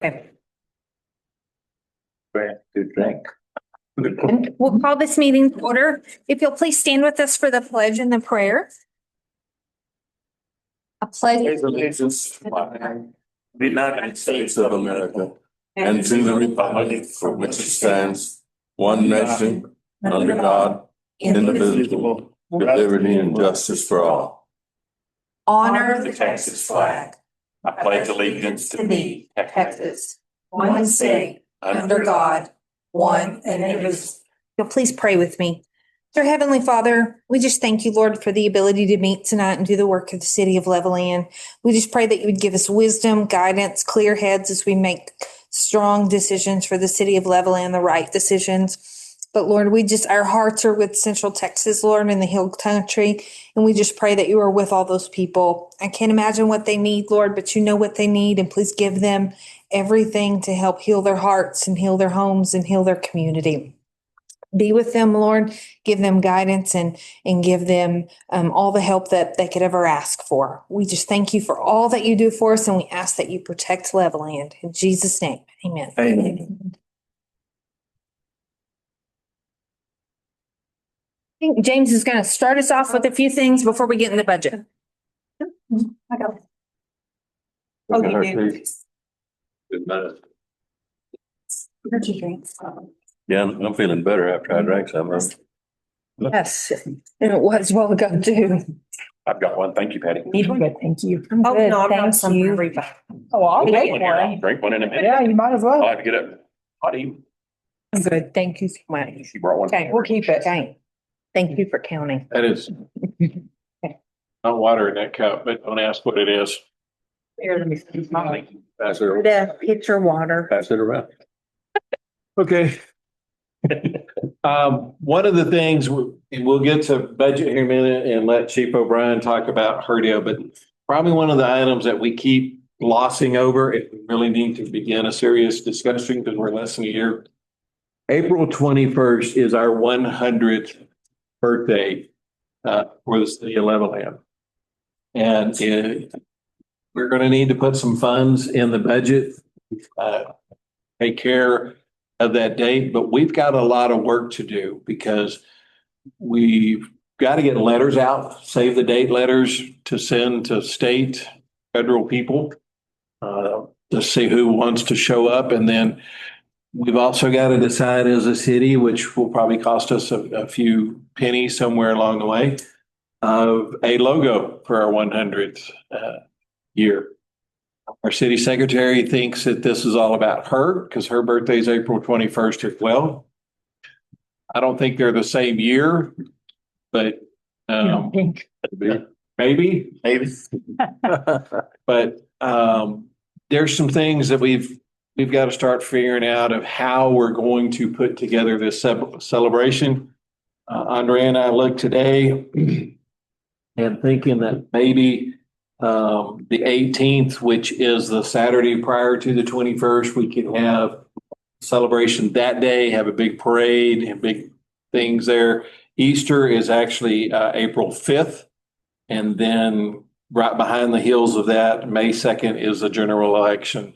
Okay. Good drink. And we'll call this meeting to order. If you'll please stand with us for the pledge and the prayer. A pledge. Allegiance to the United States of America and to the republic for which it stands, one nation, under God, indivisible, with liberty and justice for all. Honor the Texas flag. I pledge allegiance to thee, Texas, one state, under God, one and indivisible. You'll please pray with me. Dear Heavenly Father, we just thank you, Lord, for the ability to meet tonight and do the work of the city of Levelland. We just pray that you would give us wisdom, guidance, clear heads as we make strong decisions for the city of Levelland, the right decisions. But Lord, our hearts are with Central Texas, Lord, in the Hill Country. And we just pray that you are with all those people. I can't imagine what they need, Lord, but you know what they need. And please give them everything to help heal their hearts and heal their homes and heal their community. Be with them, Lord. Give them guidance and give them all the help that they could ever ask for. We just thank you for all that you do for us, and we ask that you protect Levelland. In Jesus' name, amen. Amen. I think James is going to start us off with a few things before we get in the budget. I got it. Oh, you do. Good night. Where'd you drink? Yeah, I'm feeling better after I drank some. Yes, and it was well ago too. I've got one. Thank you, Patty. Need one. Thank you. Oh, Good, no, I've got thank some you. for everybody. Oh, I'll Drink take one here. one. Drink one in a minute. Yeah, you might as I'll well. have to get up. Hottie, I'm good. Thank you so much. she brought one. Okay, we'll keep it. Okay. Thank you for counting. That is not water in that cup, but don't ask what it is. Here, let me see. Pass it around. The pitcher water. Pass it around. Okay. One of the things, and we'll get to budget here in a minute and let Chief O'Brien talk about Herdio, but probably one of the items that we keep glossing over, if we really need to begin a serious discussion because we're less than a year. April 21st is our 100th birthday for the city of Levelland. And we're going to need to put some funds in the budget, take care of that date, but we've got a lot of work to do because we've got to get letters out, save the date letters to send to state, federal people to see who wants to show up. And then we've also got to decide as a city, which will probably cost us a few pennies somewhere along the way, of a logo for our 100th year. Our city secretary thinks that this is all about her because her birthday is April 21st as well. I don't think they're the same year, but maybe. But there's some things that we've got to start figuring out of how we're going to put together this celebration. Andrea and I looked today and thinking that maybe the 18th, which is the Saturday prior to the 21st, we can have celebration that day, have a big parade and big things there. Easter is actually April 5th. And then right behind the heels of that, May 2nd is the general election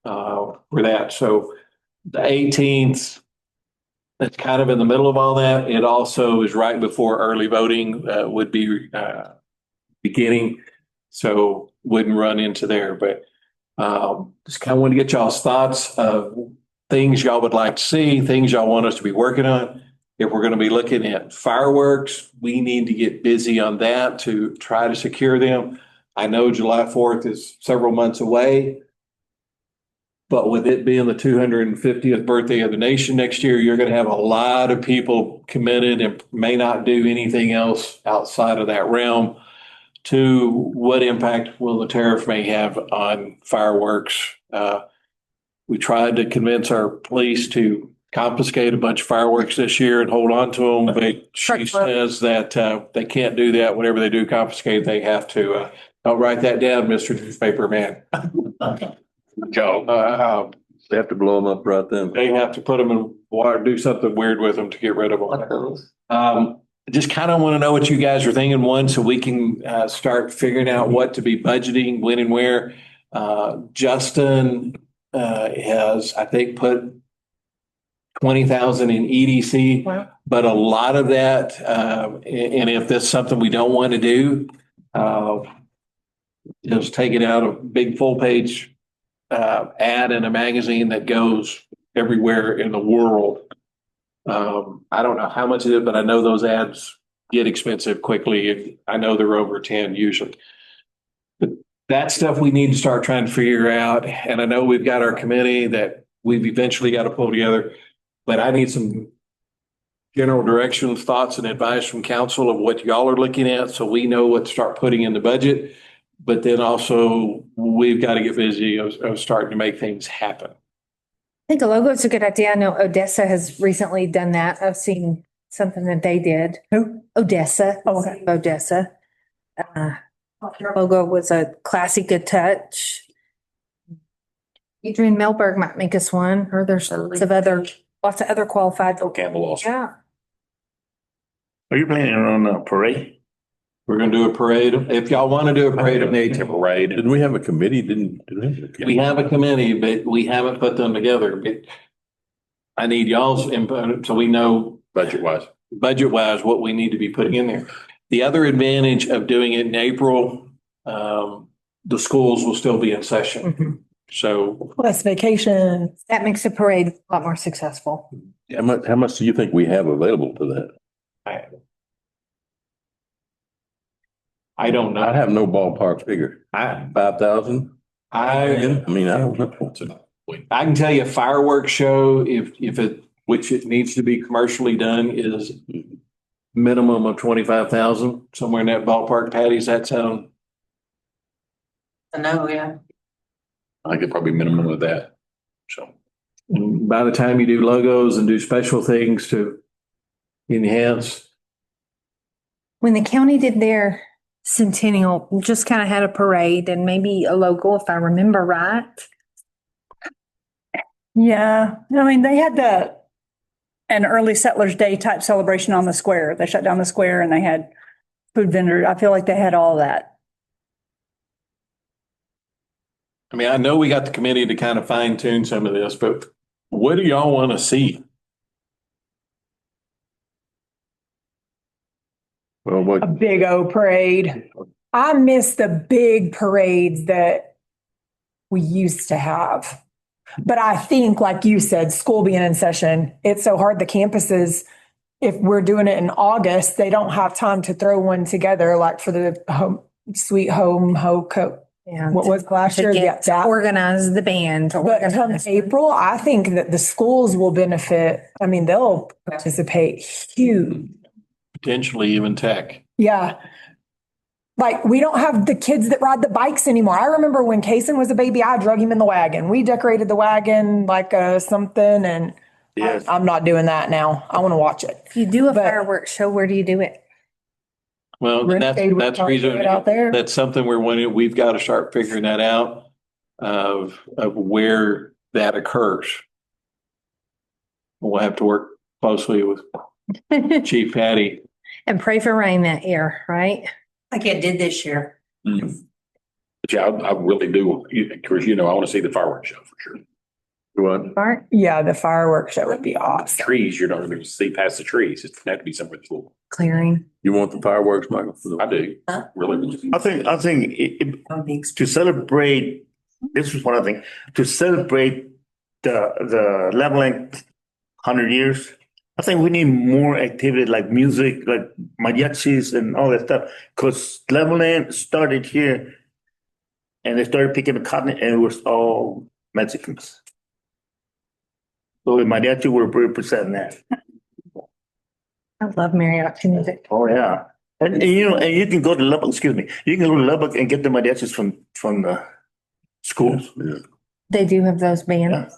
for that. So the 18th, that's kind of in the middle of all that. It also is right before early voting would be beginning. So wouldn't run into there, but just kind of want to get y'all's thoughts of things y'all would like to see, things y'all want us to be working on. If we're going to be looking at fireworks, we need to get busy on that to try to secure them. I know July 4th is several months away, but with it being the 250th birthday of the nation next year, you're going to have a lot of people committed and may not do anything else outside of that realm. To what impact will the tariff may have on fireworks? We tried to convince our police to confiscate a bunch of fireworks this year and hold on to them, but she says that they can't do that. Whatever they do confiscate, they have to. Don't write that down, Mr. Newspaper Man. Joe. They have to blow them up right then. They have to put them in water, do something weird with them to get rid of them. Just kind of want to know what you guys are thinking, one, so we can start figuring out what to be budgeting, when and where. Justin has, I think, put 20,000 in EDC. Wow. But a lot of that, and if that's something we don't want to do, is take it out of big full page ad in a magazine that goes everywhere in the world. I don't know how much it is, but I know those ads get expensive quickly. I know they're over 10 usually. But that stuff we need to start trying to figure out. And I know we've got our committee that we've eventually got to pull together, but I need some general direction, thoughts and advice from council of what y'all are looking at so we know what to start putting in the budget. But then also we've got to get busy of starting to make things happen. I think a logo is a good idea. I know Odessa has recently done that. I've seen something that they did. Who? Odessa. Oh, okay. Odessa. Their logo was a classy, good touch. Adrian Melberg might make us one, or there's lots of other qualified. Campbell also. Yeah. Are you planning on a parade? We're going to do a parade. If y'all want to do a parade of nature, Parade. Didn't we have a committee? Didn't we? we have a committee, but we haven't put them together. But I need y'all's input so we know Budget wise. budget wise what we need to be putting in there. The other advantage of doing it in April, the schools will still be in session. Mhm. So Less vacation. That makes the parade a lot more successful. How much do you think we have available to that? I don't I know. have no ballpark figure. I 5,000? I I mean, I don't know. I can tell you a fireworks show, if it, which it needs to be commercially done, is minimum of 25,000, somewhere in that ballpark. Patty, does that sound? I could probably minimum of that. So. And by the time you do logos and do special things to enhance, When the county did their centennial, just kind of had a parade and maybe a logo, if I remember right. Yeah, I mean, they had an early settlers day type celebration on the square. They shut down the square and they had food vendors. I feel like they had all that. I mean, I know we got the committee to kind of fine tune some of this, but what do y'all want to see? Well, A what, big O parade. I miss the big parades that we used to have. But I think, like you said, school being in session, it's so hard. The campuses, if we're doing it in August, they don't have time to throw one together, like for the home, sweet home, Yeah. what was last To year? Yeah, get, to that. organize the band. to But come organize- April, I think that the schools will benefit. I mean, they'll participate huge. Potentially even tech. Yeah. Like, we don't have the kids that ride the bikes anymore. I remember when Kason was a baby, I drug him in the wagon. We decorated the wagon like something, and Yes. I'm not doing that now. I want to watch it. If you do a But- fireworks show, where do you do it? Well, Renegade would that's probably do reason it out there. that's something we've got to start figuring that out of where that occurs. We'll have to work closely with Chief Patty. And pray for rain that year, right? Like it did this year. But yeah, I really do. Chris, I want to see the fireworks show for sure. what? Bart? Yeah, the fireworks show would be awesome. Trees, you're not going to see past the trees. It's going to have to be somewhere that's little. Clearing. You want the fireworks, Michael? I do. Really. I think to celebrate, this is what I think, to celebrate the leveling 100 years, I think we need more activity like music, like mariachis and all that stuff. Because Leveland started here and they started picking the cotton and it was all Mexicans. So the mariachi were representing that. I love mariachi music. Oh, yeah. And you can go to Lubbock, excuse me, you can go to Lubbock and get the mariachis from the schools. Yeah. They do have those bands.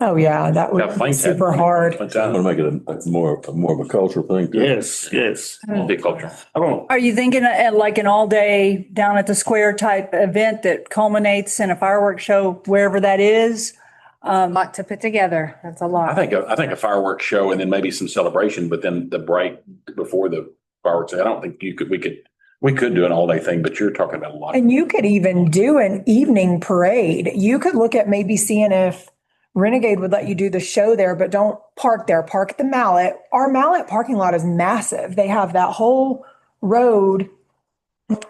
Oh, yeah, that would Got be flame super tattoo. hard. I'm gonna make it a more of a cultural thing. too. Yes, yes. Big culture. I don't, Are you thinking like an all day down at the square type event that culminates in a fireworks show, wherever that is? A lot to put together. That's a lot. I think a fireworks show and then maybe some celebration, but then the break before the fireworks. I don't think we could We could do an all day thing, but you're talking about a lot. And you could even do an evening parade. You could look at maybe seeing if Renegade would let you do the show there, but don't park there. Park at the Mallet. Our Mallet parking lot is massive. They have that whole road.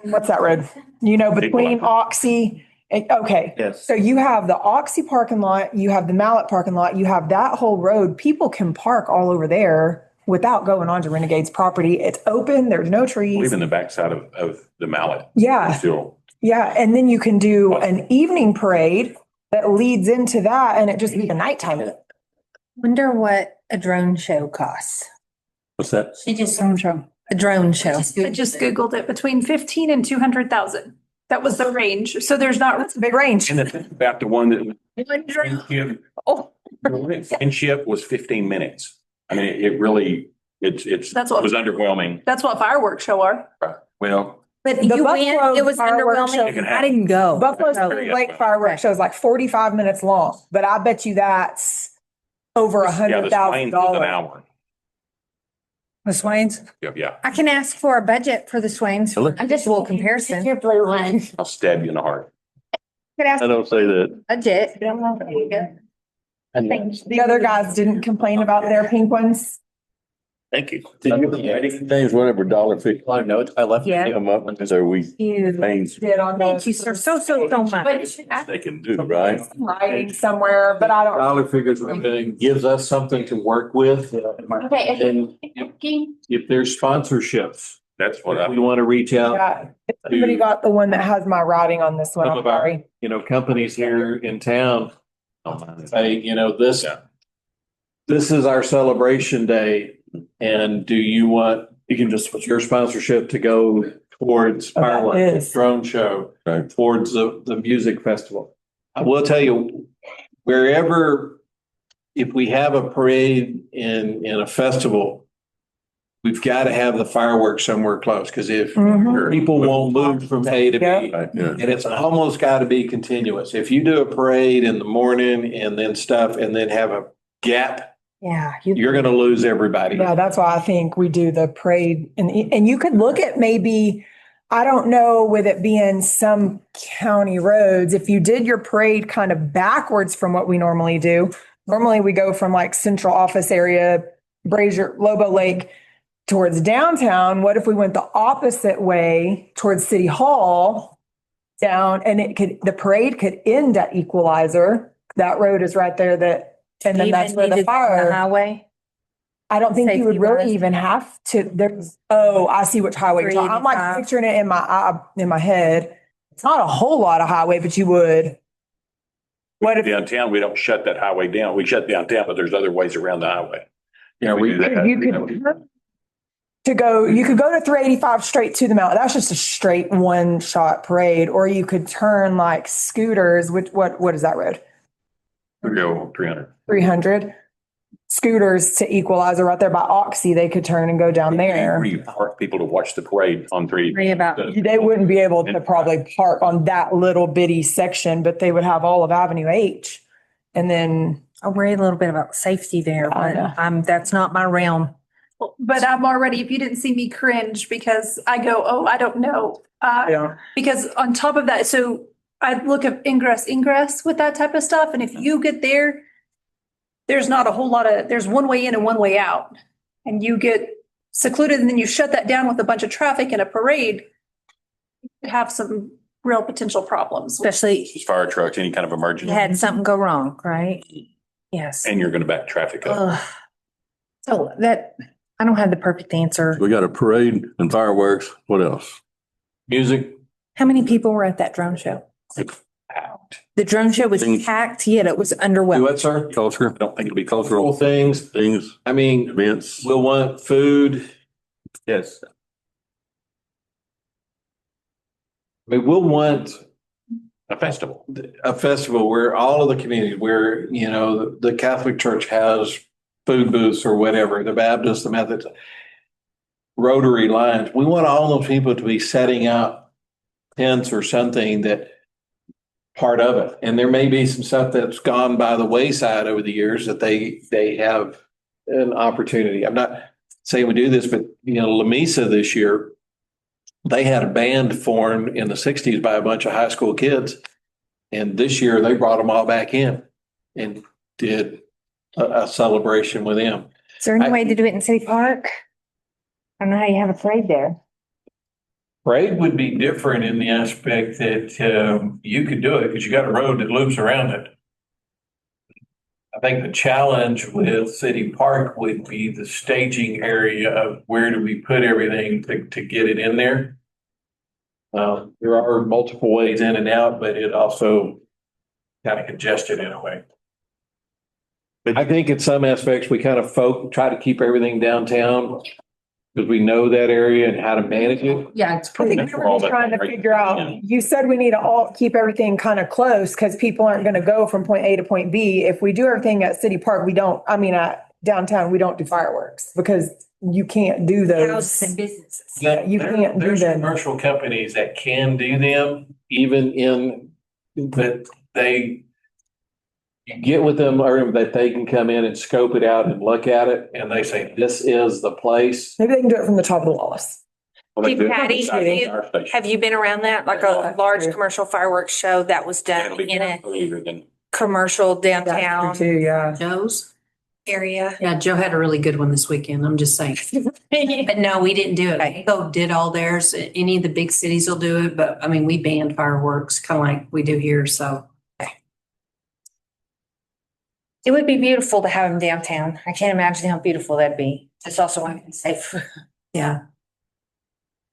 What's that road? You know, between Oxy. Okay. Yes. So you have the Oxy parking lot, you have the Mallet parking lot, you have that whole road. People can park all over there without going onto Renegade's property. It's open. There's no trees. Even the backside of the Mallet. Yeah. Still, Yeah, and then you can do an evening parade that leads into that, and it just be the nighttime. Wonder what a drone show costs. What's that? She just, A drone show. I just Googled it, between 15 and 200,000. That was the range. So there's not, That's a big range. and the thing about the one that. Oh. Friendship was 15 minutes. I mean, it really, it's, That's what- was underwhelming. that's what fireworks show are. Well, But The you went, Buffalo it was fireworks show- underwhelming. I didn't go. Buffalo Oh, Spring yeah. Lake fireworks show is like 45 minutes long, but I bet you that's over yeah, the $100,000. Swains was an hour. The Swains? Yeah. I can ask for a budget for the Swains. Really? I'm just a little comparison. Your blue one. I'll stab you in the heart. Could ask I don't say that. budget. The other guys didn't complain about their pink ones. Thank you. Things, whatever, $1.50. I know, I left. Yeah. Come up, so we, You things Did on Thank those you, sir, so much. they can do, right? writing somewhere, but I don't. Dollar figures, it gives us something to work with. Okay. And if there's sponsorships, That's what if we I, want to reach out, Yeah. If somebody got the one that has my writing on this one, Some I'm of our- sorry. companies here in town, say, this, Yeah. this is our celebration day. And do you want, You can just switch your sponsorship to go towards Oh, that fireworks, is. drone show, Right. towards the music festival? I will tell you, wherever, if we have a parade in a festival, we've got to have the fireworks somewhere close, because if Mhm. people won't move from A to Yeah. B, Right, yeah. and it's almost got to be continuous. If you do a parade in the morning and then stuff, and then have a gap, Yeah. you're going to lose everybody. Yeah, that's why I think we do the parade and you could look at maybe, I don't know, with it being some county roads, if you did your parade kind of backwards from what we normally do. Normally we go from like central office area, Brazier, Lobo Lake towards downtown. What if we went the opposite way towards City Hall down, and the parade could end at Equalizer. That road is right there and then that's where the fire. Highway. I don't think you would really Safety-wise. even have to, I see which highway you're talking. I'm like 385. picturing it in my head. It's not a whole lot of highway, but you would. What if downtown, we don't shut that highway down. We shut downtown, but there's other ways around the highway. Yeah, we do that. you could you could go to 385 straight to the mountain. That's just a straight one shot parade, or you could turn like scooters, what is that road? We go 300. 300 scooters to Equalizer right there by Oxy. They could turn and go down there. Where you park people to watch the parade on three. Worry about. They wouldn't be able to probably park on that little bitty section, but they would have all of Avenue H. And then, I worry a little bit about safety there, I but know. that's not my realm. But I'm already, if you didn't see me cringe because I go, oh, I don't know. Because on top of that, so I look at ingress with that type of stuff. And if you get there, there's not a whole lot there's one way in and one way out. And you get secluded and then you shut that down with a bunch of traffic and a parade. You could have some real potential problems. Especially Fire trucks, any kind of if emergency, you had something go wrong, right? Yes. and you're going to back traffic up. Ugh. So I don't have the perfect answer. We got a parade and fireworks. What else? music, How many people were at that drone show? Out. The drone show was Things- packed, yet it was do underwhelming. what, sir? Culture, I don't think it'll be Cultural cultural. things. things, I mean, events. we'll want food. Yes. I mean, we'll want A festival. a festival where all of the community, where, the Catholic Church has food booths or whatever, the Baptist, the Methodist, Rotary lines. We want all those people to be setting up tents or something that part of it. And there may be some stuff that's gone by the wayside over the years that they have an opportunity. I'm not saying we do this, but Lamesa this year, they had a band formed in the sixties by a bunch of high school kids. And this year they brought them all back in and did a celebration with them. Is there any way to do it in City Park? I don't know how you have a parade there. Parade would be different in the aspect that you could do it because you got a road that loops around it. I think the challenge with City Park would be the staging area of where do we put everything to get it in there. There are multiple ways in and out, but it also kind of congested in a way. But I think in some aspects, we kind of try to keep everything downtown because we know that area and how to manage it. Yeah, it's I pretty. think we're just trying to figure out, you said we need to all keep everything kind of close because people aren't going to go from point A to point B. If we do everything at City Park, at downtown, we don't do fireworks because you can't do those. Houses and businesses. You can't do There's them. commercial companies that can do them but you get with them or that they can come in and scope it out and look at it and they say, this is the place. Maybe they can do it from the top of the walls. Hey, Patty, Our station. have you been around that? Like a large commercial fireworks show that was done in a commercial downtown That's true too, yeah. Joe's? area? Yeah, Joe had a really good one this weekend. I'm just saying. But no, we didn't do it. Waco did all theirs. Any of the big cities will do it, but I mean, we banned fireworks, kind of like we do here, so. It would be beautiful to have them downtown. I can't imagine how beautiful that'd be. It's also unsafe. Yeah.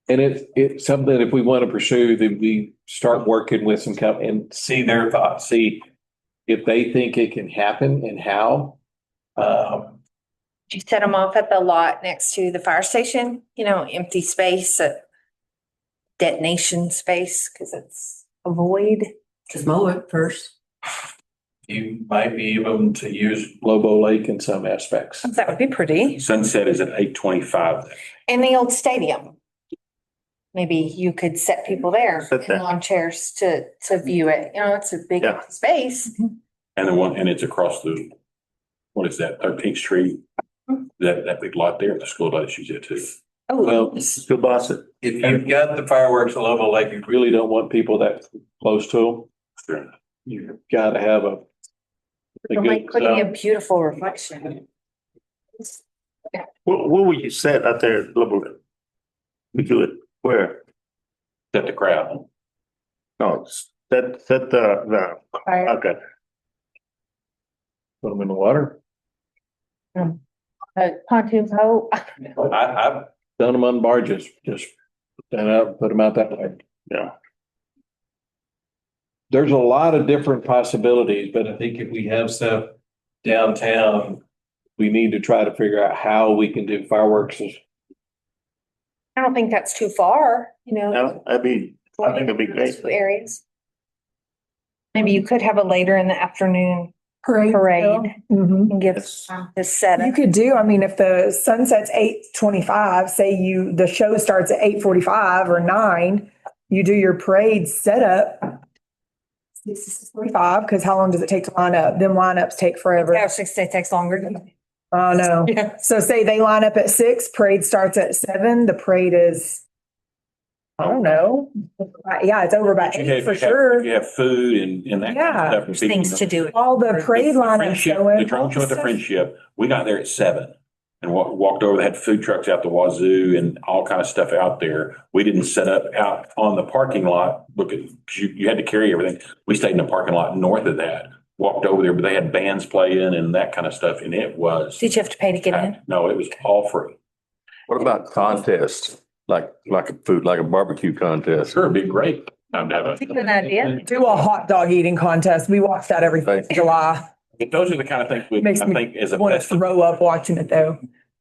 And it's something that if we want to pursue, that we start working with some company and see their thoughts, see if they think it can happen and how. You set them off at the lot next to the fire station, empty space, detonation space, because it's a void. Just mow it first. You might be able to use Lobo Lake in some aspects. That would be pretty. Sunset is at 8:25. And the old stadium. Maybe you could set people there Sit there. in lawn chairs to view it. It's a big Yeah. space. And it's across what is that, 13th Street? That big lot there, the school does use it too. Oh, Well, Still boss it. if you've got the fireworks at Lobo Lake, you really don't want people that close to them. Sure. You've got to have a it'll make good, pretty a beautiful reflection. Where would you set out there, Liberty? We do it where? Set the crowd. No, set the, okay. put them in the water. Pontoon boat. I've done them on barges, just stand out, put them out that way. Yeah. There's a lot of different possibilities, but I think if we have stuff downtown, we need to try to figure out how we can do fireworks. I don't think that's too far, No, I think that'd be great. Two areas. Maybe you could have a later in the afternoon Parade. parade Mhm. and give Yes. this set You up. could do, if the sunset's 8:25, say the show starts at 8:45 or 9, you do your parade setup. 6:45, because how long does it take to line up? Them lineups take forever. Yeah, 6 days takes longer. Oh, no. Yeah. So say they line up at 6, parade starts at 7, the parade is, I don't know. Yeah, it's over by 8 for sure. You have food and that kind of stuff. There's things to do. All the parade The lineups Friendship, going. the drone show at the Friendship, we got there at 7 and walked over, they had food trucks out the wazoo and all kind of stuff out there. We didn't set up out on the parking lot, because you had to carry everything. We stayed in the parking lot north of that, walked over there, but they had bands playing and that kind of stuff. And it was, Did you have to pay to get in? no, it was all free. What about contests, like a food, like a barbecue contest? Sure, it'd be great. Time to have a. Good idea. Do a hot dog eating contest. We watch that every 4th of July. Those are the kind of things we, I Makes me think is a want to best. throw up watching it though.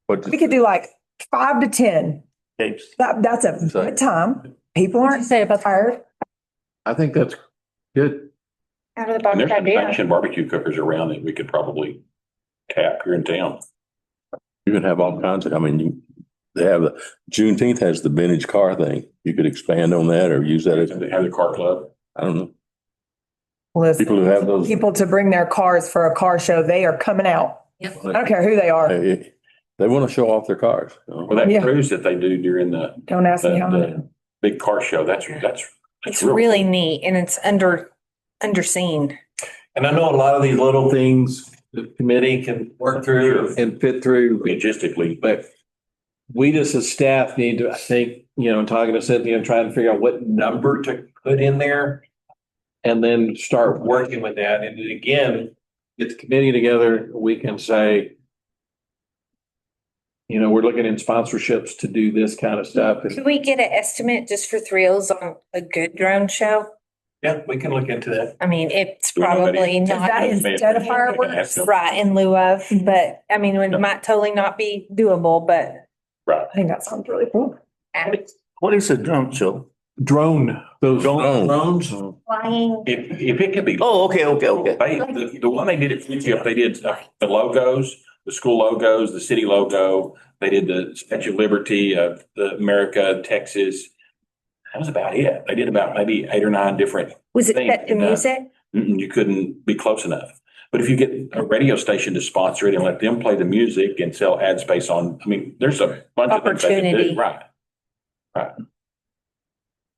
What, We could do like 5 to 10. Tapes. That's a good time. People aren't say about tired. I think that's good. Out of the And box there's some idea. sanctioned barbecue cookers around that we could probably tap here in town. you can have all kinds of, they have Juneteenth has the vintage car thing. You could expand on that or use that as, They have the car club. I don't know, Listen, people who have those. people to bring their cars for a car show, they are coming out. Yep. I don't care who they are. They want to show off their cars. Well, that Yeah. cruise that they do during the, Don't ask me how the- many. big car show. That's It's real really cool. neat and it's underseen. And I know a lot of these little things the committee can work through and fit through, Logistically, but we just as staff need to, I think, talking to Cynthia and trying to figure out what number to put in there. And then start working with that. And then again, get the committee together, we can say, we're looking in sponsorships to do this kind of stuff. Could we get an estimate just for thrills on a good drone show? Yeah, we can look into that. I mean, it's Do we know probably Is that not instead of fireworks? right in lieu of, but I mean, it might totally not be doable, but right. I think that sounds really cool. What is a drone show? Drone, those Drone. drones. flying. If it could be. Oh, okay. The one they did at Fleetfield, they did the logos, the school logos, the city logo. They did the Statue of Liberty of the America, Texas. That was about it. They did about maybe 8 or 9 different. Was it things. set to music? You couldn't be close enough. But if you get a radio station to sponsor it and let them play the music and sell ad space on, I mean, there's a bunch of things they can Opportunity. do. Right.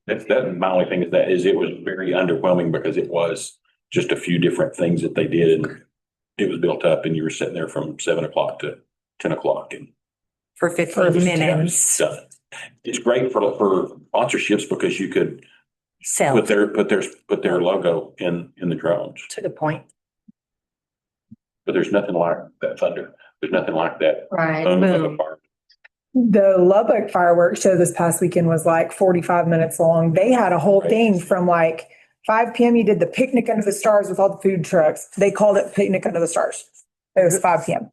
That my only thing is it was very underwhelming because it was just a few different things that they did and it was built up and you were sitting there from 7 o'clock to 10 o'clock and For 15 minutes. stuff. It's great for sponsorships because you could Sell put their logo in the drones. to the point. But there's nothing like that thunder. There's nothing like that. Right. Boom. The Lubbock fireworks show this past weekend was like 45 minutes long. They had a whole thing from like 5 p.m. You did the picnic under the stars with all the food trucks. They called it picnic under the stars. It was 5 p.m.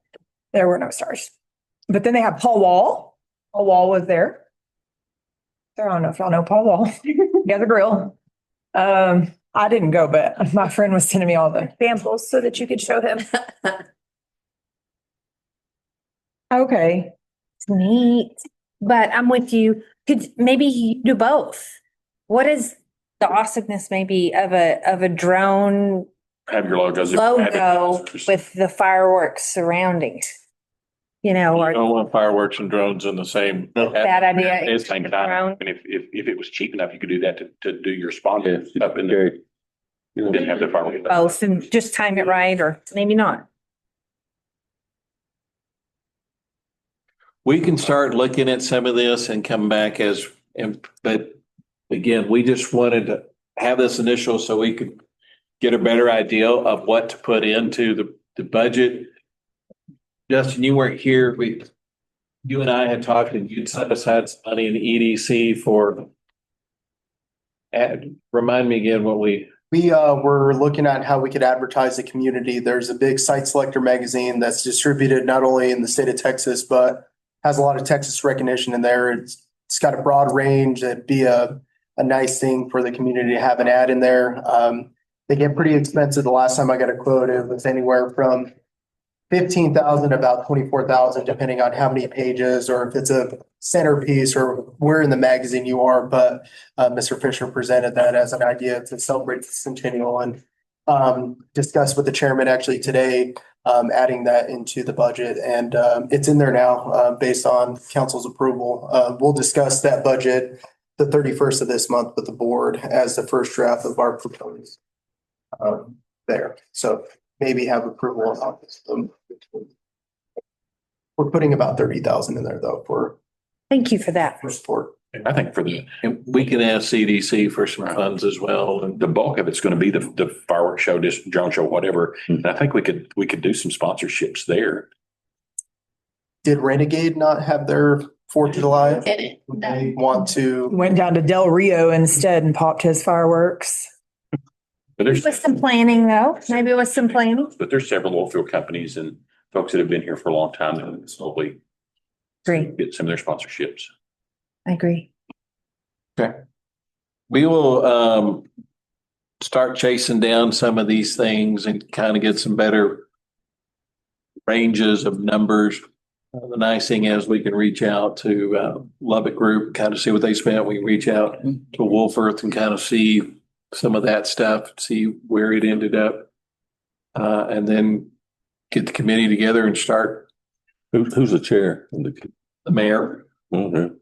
There were no stars. But then they had Paul Wall. Paul Wall was there. I don't know if y'all know Paul Wall. Yeah, the grill. I didn't go, but my friend was sending me all the Samples so that you could show him. okay. It's neat. But I'm with you. Could maybe you do both? What is the awesomeness maybe of a drone Have your logos. logo with the fireworks surroundings? You Or don't want fireworks and drones in the same. bad idea. At the same time, Drone. and if it was cheap enough, you could do that to do your sponsor Yeah, up in the, Gary, didn't have the fireworks. Both and just time it right or maybe not. We can start looking at some of this and come back but again, we just wanted to have this initial so we could get a better idea of what to put into the budget. Justin, you weren't here. You and I had talked and you'd set aside some money in the EDC for, remind me again what we. We were looking at how we could advertise the community. There's a big site selector magazine that's distributed not only in the state of Texas, but has a lot of Texas recognition in there. It's got a broad range. It'd be a nice thing for the community to have an ad in there. They get pretty expensive. The last time I got a quote, it was anywhere from 15,000 to about 24,000, depending on how many pages or if it's a centerpiece or where in the magazine you are. But Mr. Fisher presented that as an idea to celebrate the centennial and discussed with the chairman actually today, adding that into the budget. And it's in there now based on council's approval. We'll discuss that budget the 31st of this month with the board as the first draft of our proposed there. So maybe have approval on this. We're putting about 30,000 in there though for Thank you for that. support. I think And we can ask CDC for some funds as well. And the bulk of it's going to be the fireworks show, this drone show, whatever. And I think we could do some sponsorships there. Did Renegade not have their 4th of July? They want to. Went down to Del Rio instead and popped his fireworks. But there's With some planning though, maybe with some planning. there's several oil field companies and folks that have been here for a long time that slowly Agree. get some of their sponsorships. I agree. we will start chasing down some of these things and kind of get some better ranges of numbers. The nice thing is we can reach out to Lubbock Group, kind of see what they spent. We can reach out to Wolf Earth and kind of see some of that stuff, see where it ended up. And then get the committee together and start who's the chair? the mayor. Okay.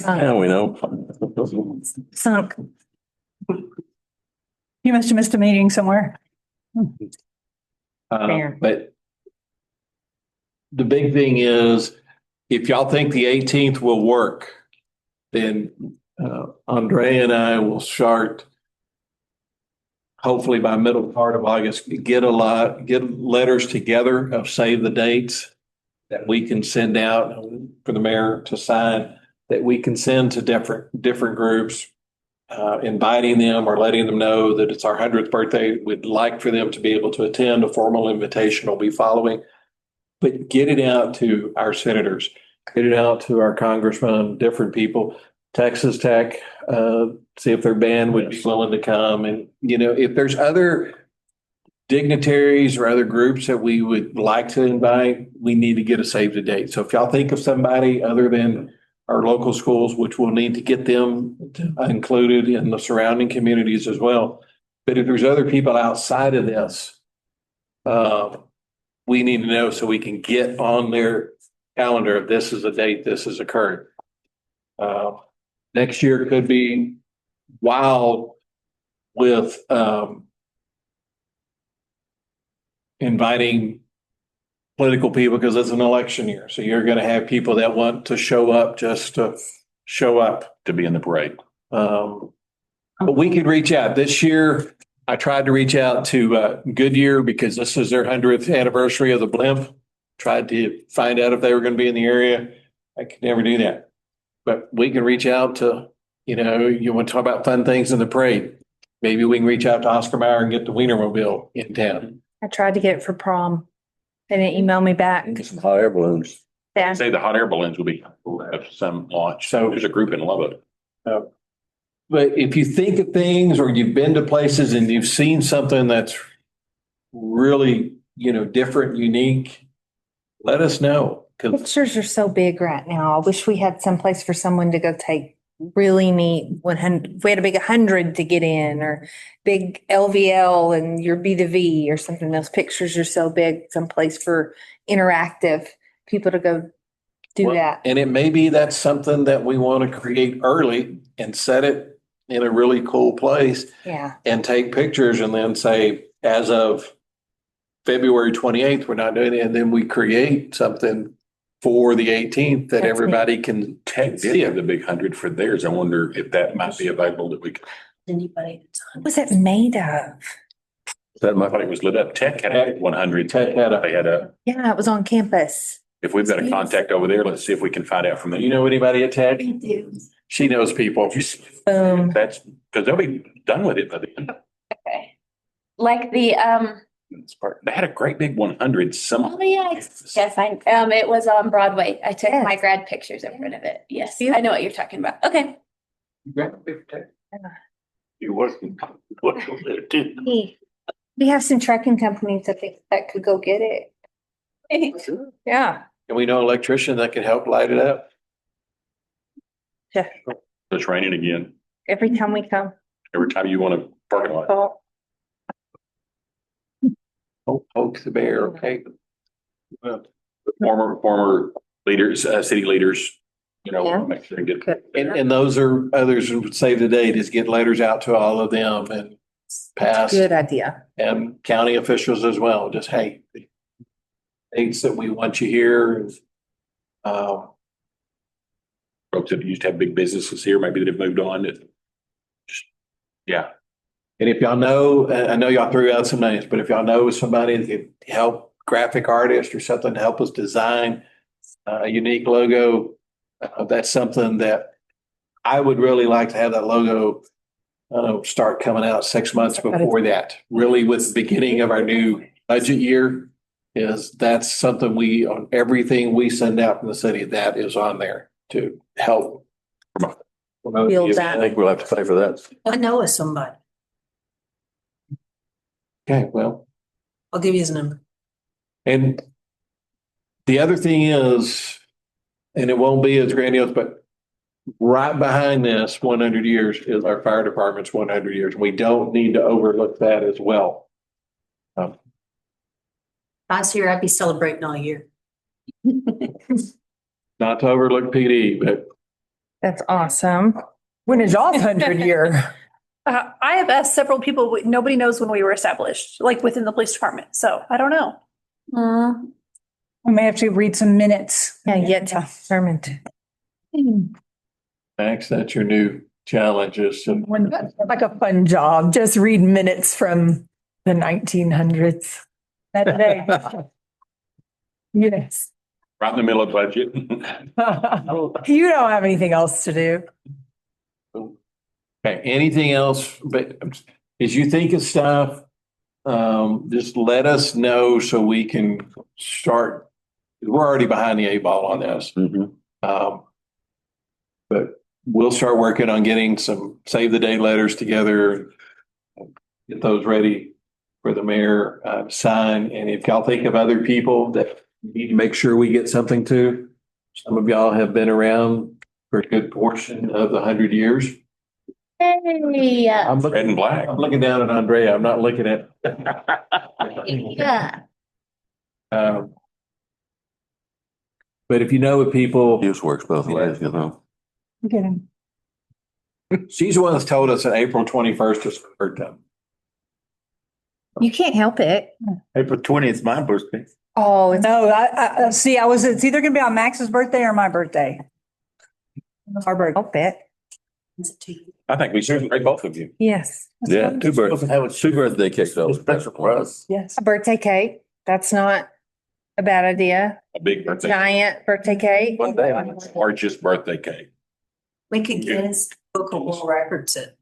Now we know. Sunk. You must have missed a meeting somewhere. Fair. But the big thing is, if y'all think the 18th will work, then Andrea and I will start, hopefully by middle part of August, get letters together of save the dates that we can send out for the mayor to sign, that we can send to different groups, inviting them or letting them know that it's our 100th birthday. We'd like for them to be able to attend. A formal invitation will be following. But get it out to our senators, get it out to our congressmen, different people, Texas Tech, see if their band would be willing to come. And, if there's other dignitaries or other groups that we would like to invite, we need to get a save the date. So if y'all think of somebody other than our local schools, which we'll need to get them included in the surrounding communities as well. But if there's other people outside of this, we need to know so we can get on their calendar if this is a date this is occurring. Next year could be wild with inviting political people because it's an election year. So you're going to have people that want to show up just to show up. To be in the parade. But we could reach out. This year, I tried to reach out to Goodyear because this is their 100th anniversary of the blimp. Tried to find out if they were going to be in the area. I could never do that. But we can reach out to, you want to talk about fun things in the parade. Maybe we can reach out to Oscar Mayer and get the Wienermobile in town. I tried to get it for prom. They didn't email me back. And some hot air balloons. Yeah. Say the hot air balloons will be, we'll have some launch. So- There's a group in Lubbock. But if you think of things or you've been to places and you've seen something that's really, different, unique, let us know. 'Cause Pictures are so big right now. I wish we had some place for someone to go take really neat 100. We had a big 100 to get in, or big LVL and your B to V or something. Those pictures are so big. Some place for interactive people to go do Well, that. And it may be that's something that we want to create early and set it in a really cool place Yeah. and take pictures and then say, as of February 28th, we're not doing it. And then we create something for the 18th that That's everybody can Tech see did have it. the big 100 for theirs. I wonder if that might be available that we could. Anybody. What was that made of? That I might thought it was lit up. Tech had a 100. Tech had a- They had a, Yeah, it was on campus. if we've got a contact over there, let's see if we can find out from them. You know anybody at Tech? do. She knows people. Boom. That's because they'll be done with it by then. Okay. Like the, They had a great big 100. oh yeah, yes, it was on Broadway. I took my grad pictures in front of it. Yes, I know what you're talking about. Okay. You're working there too. Hey, we have some trucking companies that could go get it. Yeah. And we know an electrician that can help light it up. Yeah. It's raining again. Every time we come. Every time you want to parking lot. Poke the bear, okay? Former leaders, city leaders, Yeah. make sure they get. And those are others who would save the date is get letters out to all of them and pass Good idea. and county officials as well. Just, hey, dates that we want you here. Folks that used to have big businesses here, maybe that have moved on. Yeah. And if y'all know, I know y'all threw out some names, but if y'all know somebody that could help, graphic artist or something to help us design a unique logo, that's something that I would really like to have that logo start coming out 6 months before that. Really with the beginning of our new budget year that's something on everything we send out from the city, that is on there to help promote Build the that. I think we'll have to pay for that. I know of somebody. Okay, well, I'll give you his number. and the other thing is, and it won't be as grandiose, but right behind this 100 years is our fire department's 100 years. We don't need to overlook that as well. If I was here, I'd be celebrating all year. Not to overlook PD, but That's awesome. When is y'all's 100-year? I have asked several people, nobody knows when we were established, like within the police department. So I don't know. I may have to read some minutes. Yeah, yet to determine. Max, that's your new challenge is to Like a fun job, just read minutes from the 1900s. That day. Yes. Right in the middle of budget. You don't have anything else to do. Okay, anything else, but as you think of stuff, just let us know so we can start. We're already behind the 8 ball on this. But we'll start working on getting some save the date letters together. Get those ready for the mayor to sign. And if y'all think of other people that need to make sure we get something to, some of y'all have been around for a good portion of the 100 years. Hey, I'm Red and black. looking down at Andrea. I'm not looking at. yeah. But if you know of people, Use works both ways, you know. Get him. she's the one that's told us that April 21st is her birthday. You can't help it. April 20th is my birthday. Oh, it's No, see, it's either gonna be on Max's birthday or my birthday. Our birthday. help it. I think we should celebrate both of you. Yes. Yeah, two birthday cakes. It's special for us. Yes. A birthday cake. That's not a bad idea. A big birthday. Giant birthday cake. One day, largest birthday cake. We could Guinness Book of World Records it.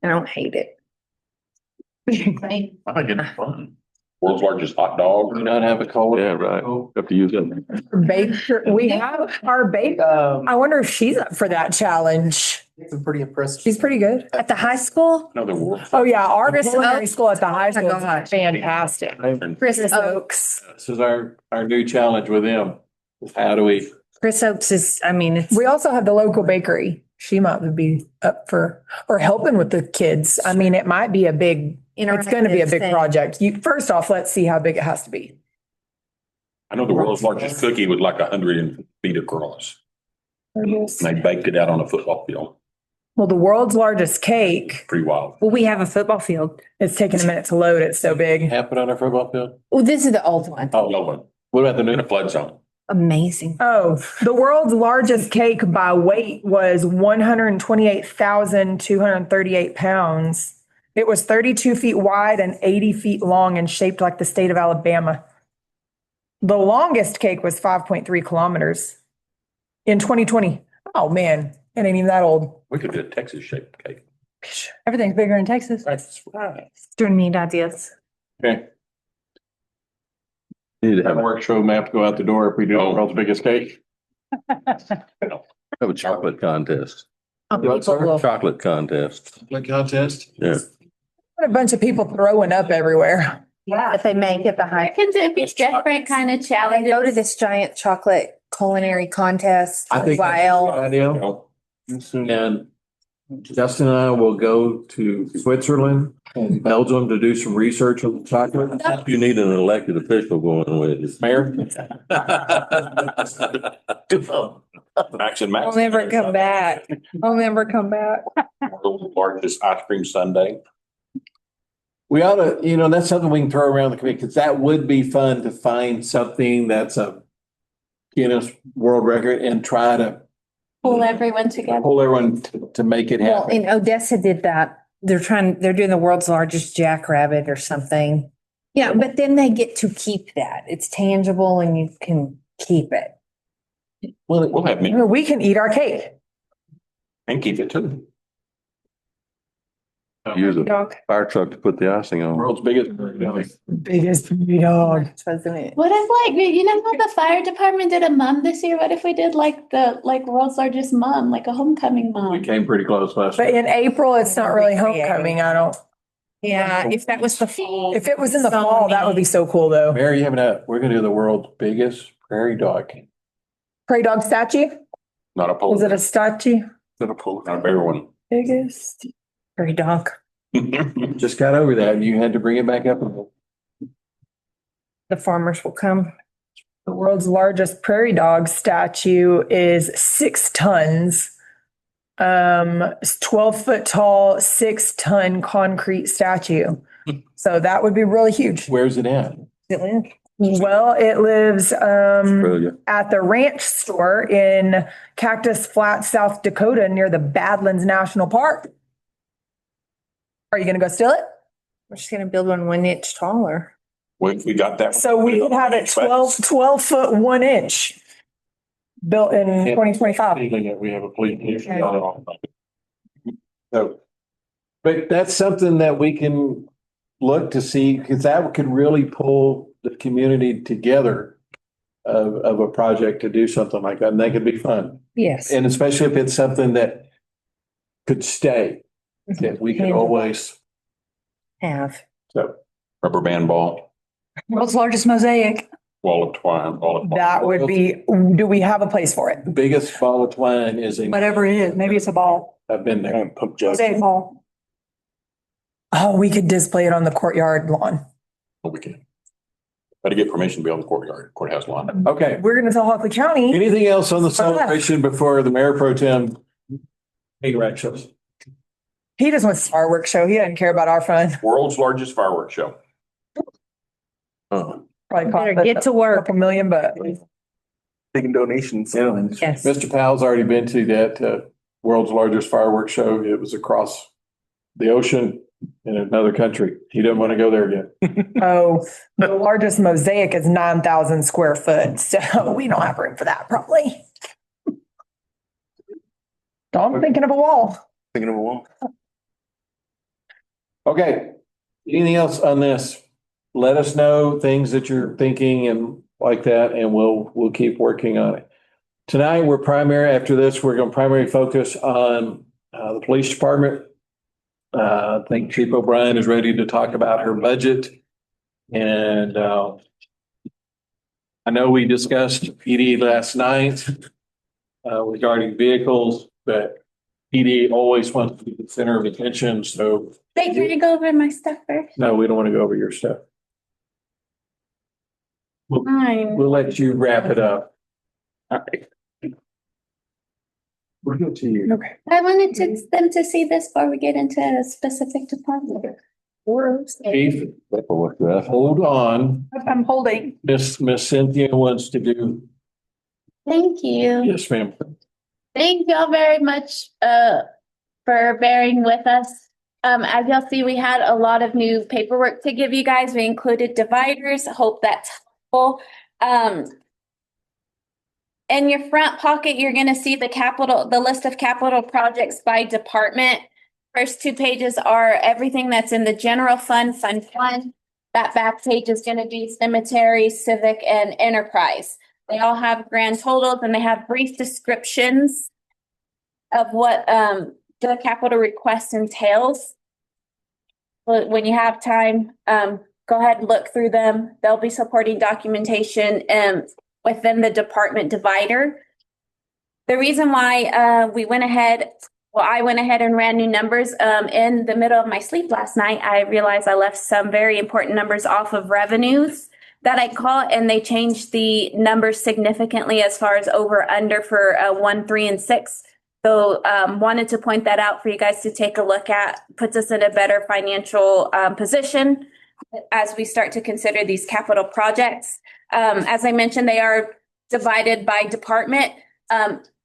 I don't hate it. I think it's fun. World's largest hot dog. Do not have a cold. Yeah, right. Have to use that. Baker, we have our baker. I wonder if she's up for that challenge. It's pretty impressive. She's pretty good. At the high school? Another world. Oh, yeah, our culinary school at the high school is gosh. fantastic. Chris Oaks. This is our new challenge with them. How do we, Chris Oaks is, I mean, it's, We also have the local bakery. She might be up for, or helping with the kids. I mean, it might be it's going to be a big Interactive thing. project. First off, let's see how big it has to be. I know the world's largest cookie was like 100 feet across. And they baked it out on a football field. Well, the world's largest cake, Pretty wild. well, we have a football field. it's taking a minute to load. It's so big. happen on our football field? Well, this is the old one. Oh, no one. What about the In new? a flood zone. Amazing. Oh, the world's largest cake by weight was 128,238 pounds. It was 32 feet wide and 80 feet long and shaped like the state of Alabama. The longest cake was 5.3 kilometers in 2020. Oh, man, it ain't even that old. We could do a Texas shaped cake. Everything's bigger in Texas. That's right. Doing neat ideas. Okay, Need to have a work show map to go out the door if we do the world's biggest cake. have a chocolate contest. What, sir? Chocolate contest. Chocolate contest? Yeah. A bunch of people throwing up everywhere. That they make at the high. Can it be different kind of I challenges? go to this giant chocolate culinary contest I think that's a while. good idea. And Justin and I will go to Switzerland and Belgium to do some research on the chocolate. You need an elected official going with it. Mayor? Max and Max. I'll never come back. I'll never come back. World's largest ice cream sundae. We ought to, that's something we can throw around the committee, because that would be fun to find something that's a Guinness World Record and try to Pull everyone together. pull everyone to make it Well, happen. in Odessa did that. They're doing the world's largest jackrabbit or something. Yeah, but then they get to keep that. It's tangible and you can keep it. Well, We'll have meat We can eat our cake. and keep it too. Use a fire truck to put the icing on. world's biggest. Biggest dog. Wasn't it? What if how the fire department did a mum this year? What if we did the world's largest mum, like a homecoming We mum? came pretty close last But year. in April, it's not really homecoming. I don't, Yeah, if that was the fall. if it was in the fall, that would be so cool though. Mayor, we're gonna do the world's biggest prairie dog. Prairie dog statue? Not a pole. Is it a statue? Not a pole, not a bear one. Biggest. Prairie dog. Just got over that. You had to bring it back up. The farmers will come. The world's largest prairie dog statue is 6 tons. It's 12-foot tall, 6-ton concrete statue. So that would be really huge. Where's it at? Well, it lives Australia. at the ranch store in Cactus Flat, South Dakota, near the Badlands National Park. Are you gonna go steal it? We're just gonna build one 1 inch taller. We got that. So we could have it 12 foot 1 inch built in 2025. We have a police station. So, but that's something that we can look to see, because that could really pull the community together of a project to do something like that, and that could be fun. Yes. And especially if it's something that could stay, that we could always, Have. so. Rubber band ball, World's largest mosaic. wall of twine, wall of. That would be, do we have a place for it? The biggest ball of twine is Whatever it is, maybe it's a ball. I've been there. Pump jug. Mosaic ball. Oh, we could display it on the courtyard lawn. We can. Got to get permission to be on the courthouse lawn. Okay. We're gonna tell Hockley County. Anything else on the celebration before the mayor pro tem interactions? He just wants a fireworks show. He doesn't care about our fun. World's largest fireworks show. Probably Better cost us get to a work. couple million, but Taking donations. Yes. Mr. Powell's already been to that world's largest fireworks show. It was across the ocean in another country. He didn't want to go there again. oh, the largest mosaic is 9,000 square foot. So we don't have room for that probably. I'm thinking of a wall. Thinking of a wall. Okay. Anything else on this? Let us know things that you're thinking and like that, and we'll keep working on it. Tonight, after this, we're going to primary focus on the police department. I think Chief O'Brien is ready to talk about her budget. And I know we discussed PD last night regarding vehicles, but PD always wants to be the center of attention. So Wait, can I go over my stuff first? no, we don't want to go over your stuff. Fine. We'll let you wrap it up. All right. We'll go to you. Okay. I wanted them to see this before we get into a specific department. Chief, hold on. I'm holding. Miss Cynthia wants to do, Thank you. yes, ma'am. Thank y'all very much for bearing with us. As y'all see, we had a lot of new paperwork to give you guys. We included dividers. Hope that's helpful. In your front pocket, you're going to see the list of capital projects by department. First 2 pages are everything that's in the general fund, Fund 1. That back page is going to be cemetery, civic, and enterprise. They all have grand totals and they have brief descriptions of what the capital request entails. When you have time, go ahead and look through them. There'll be supporting documentation within the department divider. The reason why I went ahead and ran new numbers in the middle of my sleep last night. I realized I left some very important numbers off of revenues that I caught, and they changed the numbers significantly as far as over under for 1, 3, and 6. So wanted to point that out for you guys to take a look at. Puts us in a better financial position as we start to consider these capital projects. As I mentioned, they are divided by department.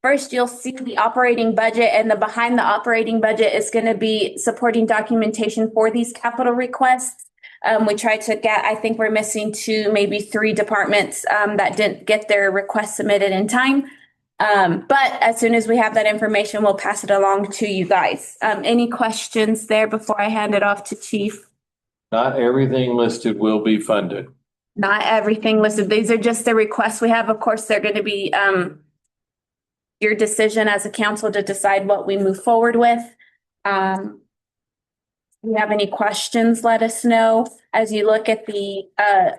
First, you'll see the operating budget, and behind the operating budget is going to be supporting documentation for these capital requests. We tried to I think we're missing 2, maybe 3 departments that didn't get their requests submitted in time. But as soon as we have that information, we'll pass it along to you guys. Any questions there before I hand it off to Chief? Not everything listed will be funded. Not everything listed. These are just the requests we have. Of course, they're going to be your decision as a council to decide what we move forward with. If you have any questions, let us know. As you look at the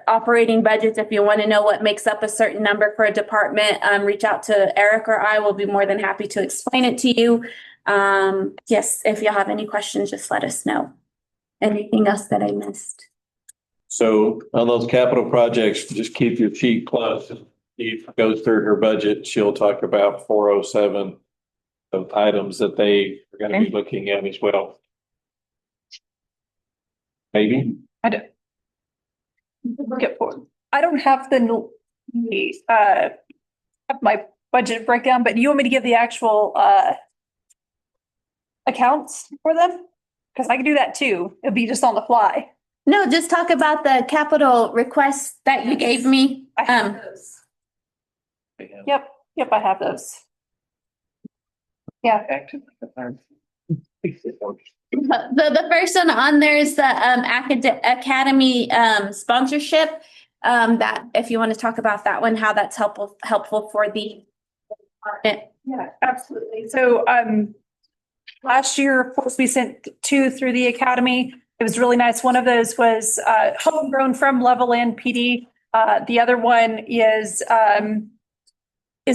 operating budgets, if you want to know what makes up a certain number for a department, reach out to Eric or I will be more than happy to explain it to you. Yes, if you have any questions, just let us know. Anything else that I missed? So on those capital projects, just keep your sheet close. If Eve goes through her budget, she'll talk about 407 of items that they are going to be looking at as well. Maybe. I don't. Look at for. I don't have have my budget breakdown, but do you want me to give the actual accounts for them? Because I can do that too. It'll be just on the fly. No, just talk about the capital requests that you gave me. I have those. Yep, I have those. Yeah. The first one on there is the academy sponsorship. That if you want to talk about that one, how that's helpful for the department. Yeah, absolutely. So last year, of course, we sent 2 through the academy. It was really nice. One of those was homegrown from Levelland PD. The other one is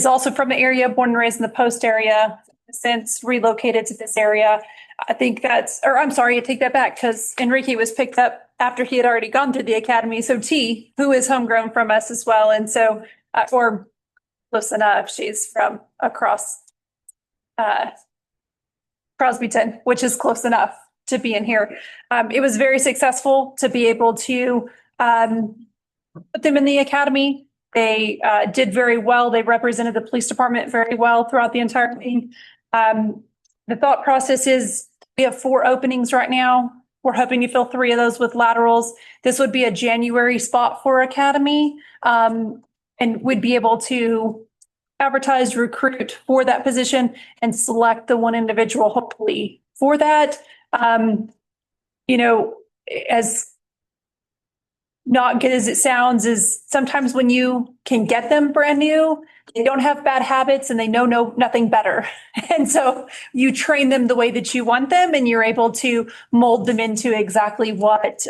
also from the area, born and raised in the Post area, since relocated to this area. I think I'm sorry, I take that back because Enrique was picked up after he had already gone through the academy. So T, who is homegrown from us as well. And so, or close enough, she's from across Crosbyton, which is close enough to be in here. It was very successful to be able to put them in the academy. They did very well. They represented the police department very well throughout the entire thing. The thought process is we have 4 openings right now. We're hoping to fill 3 of those with laterals. This would be a January spot for academy, and we'd be able to advertise, recruit for that position and select the one individual hopefully for that. As not good as it sounds, is sometimes when you can get them brand new, they don't have bad habits and they know nothing better. And so you train them the way that you want them and you're able to mold them into exactly what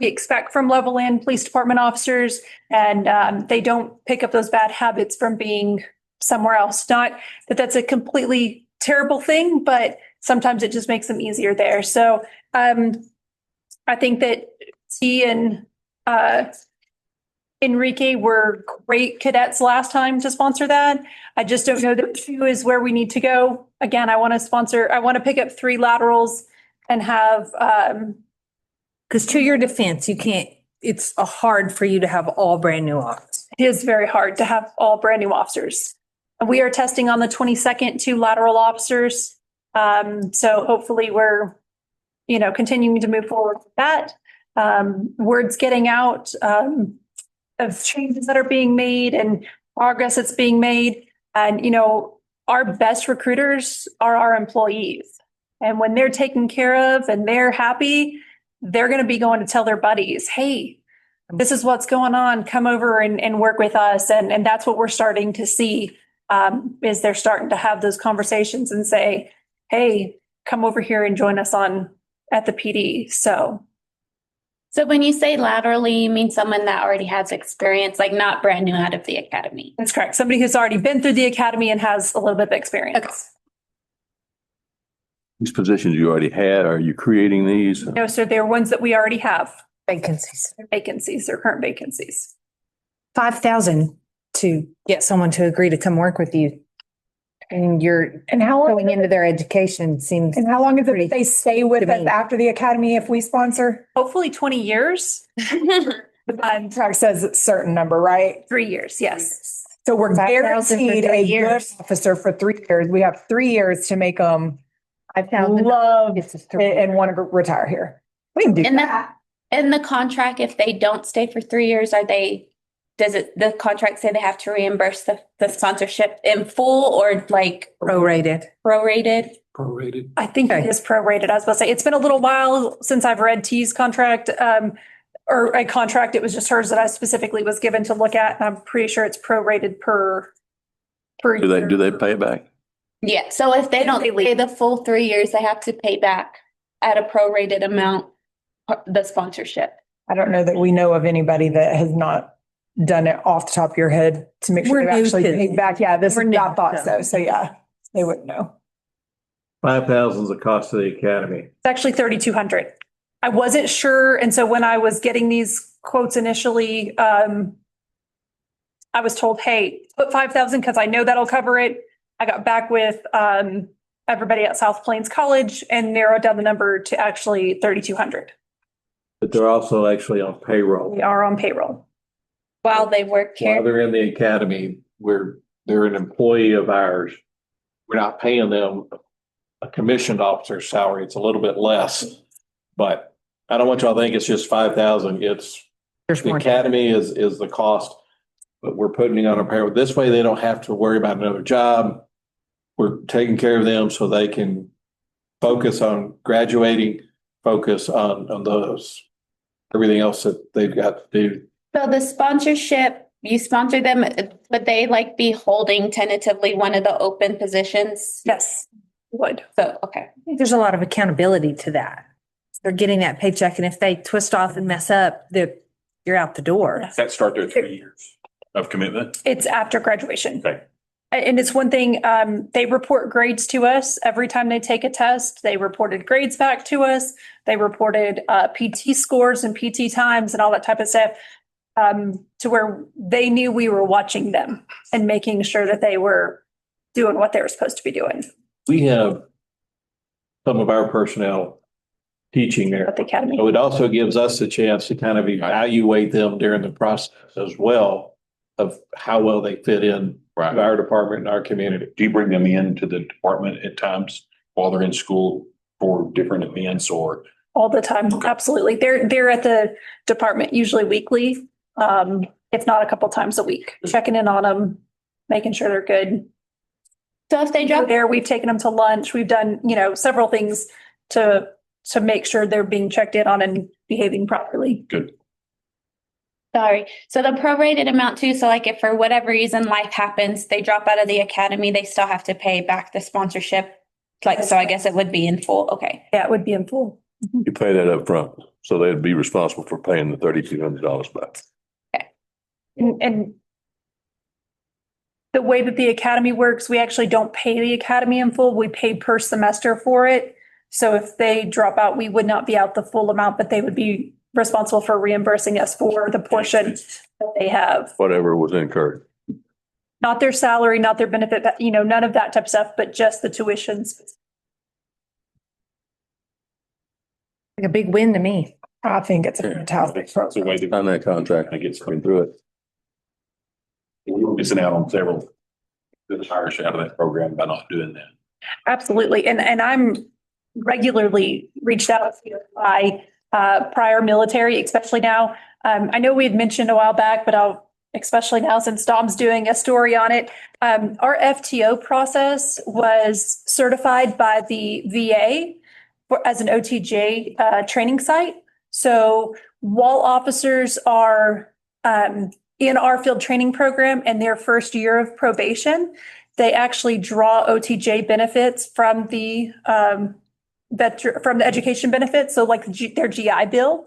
we expect from Levelland Police Department officers. And they don't pick up those bad habits from being somewhere else. Not that that's a completely terrible thing, but sometimes it just makes them easier there. So I think that T and Enrique were great cadets last time to sponsor that. I just don't know that 2 is where we need to go. Again, I want to pick up 3 laterals and have, Because to your defense, it's hard for you to have all brand new officers. it is very hard to have all brand new officers. We are testing on the 22nd 2 lateral officers. So hopefully we're, continuing to move forward with that. Word's getting out of changes that are being made and progress that's being made. And, our best recruiters are our employees. And when they're taken care of and they're happy, they're going to be going to tell their buddies, hey, this is what's going on. Come over and work with us. And that's what we're starting to see is they're starting to have those conversations and say, hey, come over here and join us at the PD. So when you say laterally, you mean someone that already has experience, like not brand new out of the academy? that's correct. Somebody who's already been through the academy and has a little bit of experience. Okay. These positions you already had, are you creating these? No, sir, they're ones that we already have. Vacancies. They're current vacancies. 5,000 to get someone to agree to come work with you. And And how long, going into their education seems. and how long is it pretty they stay with to us me. after the academy if we sponsor? Hopefully 20 years. The contract says a certain number, right? 3 years, yes. So we're 5,000 for guaranteed 3 a good years. officer for 3 years. We have 3 years to make them 5,000. love It's just 3 and want to retire here. We can do In that. the contract, if they don't stay for 3 years, does the contract say they have to reimburse the sponsorship in full or like Prorated. prorated? Prorated. I think it is prorated. I was about to say, it's been a little while since I've read T's contract, or a contract. It was just hers that I specifically was given to look at. And I'm pretty sure it's prorated per Do year. they pay it back? Yeah, so if they don't pay the full 3 years, they have to pay back at a prorated amount the sponsorship. I don't know that we know of anybody that has not done it off the top of your head to make sure We're they new actually to paid it. back. Yeah, this We're is new, not thought so. so. So yeah, they wouldn't know. 5,000 is the cost of the academy. It's actually 3,200. I wasn't sure. And so when I was getting these quotes initially, I was told, hey, put 5,000 because I know that'll cover it. I got back with everybody at South Plains College and narrowed down the number to actually 3,200. But they're also actually on payroll. We are on payroll. While they work While here. they're in the academy, they're an employee of ours. We're not paying them a commissioned officer's salary. It's a little bit less. But I don't want y'all to think it's just 5,000. There's The more. academy is the cost, but we're putting it on a payroll. This way they don't have to worry about another job. We're taking care of them so they can focus on graduating, focus on those, everything else that they've got to do. So the sponsorship, you sponsor them, would they like be holding tentatively one of the open positions? Yes, would. So, okay. I think there's a lot of accountability to that. They're getting that paycheck, and if they twist off and mess up, you're out the door. Does that start their 3 years of commitment? It's after graduation. Okay. And it's one thing, they report grades to us every time they take a test. They reported grades back to us. They reported PT scores and PT times and all that type of stuff, to where they knew we were watching them and making sure that they were doing what they were supposed to be doing We have some of our personnel teaching there. at the academy. So it also gives us a chance to kind of evaluate them during the process as well of how well they fit in to our department and our community. Do you bring them into the department at times while they're in school for different events or? All the time, absolutely. They're at the department usually weekly, if not a couple times a week, checking in on them, making sure they're good. So if they drop There, we've taken them to lunch. We've done, several things to make sure they're being checked in on and behaving properly. Sorry. So the prorated amount too, so like if for whatever reason life happens, they drop out of the academy, they still have to pay back the sponsorship. Like, so I guess it would be in full. Okay. Yeah, it would be in full. You pay that up front, so they'd be responsible for paying the $3,200 back. And the way that the academy works, we actually don't pay the academy in full. We pay per semester for it. So if they drop out, we would not be out the full amount, but they would be responsible for reimbursing us for the portion that they have. Whatever was incurred. Not their salary, not their benefit, none of that type of stuff, but just the tuitions. Like a big win to me. I think it's a fantastic That's the program. way On that contract, I get coming through it. We're missing out on several good hires out of that program by not doing that. Absolutely. And I'm regularly reached out to by prior military, especially now. I know we had mentioned a while back, but especially now since Dom's doing a story on it. Our FTO process was certified by the VA as an OTJ training site. So while officers are in our field training program and their first year of probation, they actually draw OTJ benefits from the education benefits, so like their GI Bill.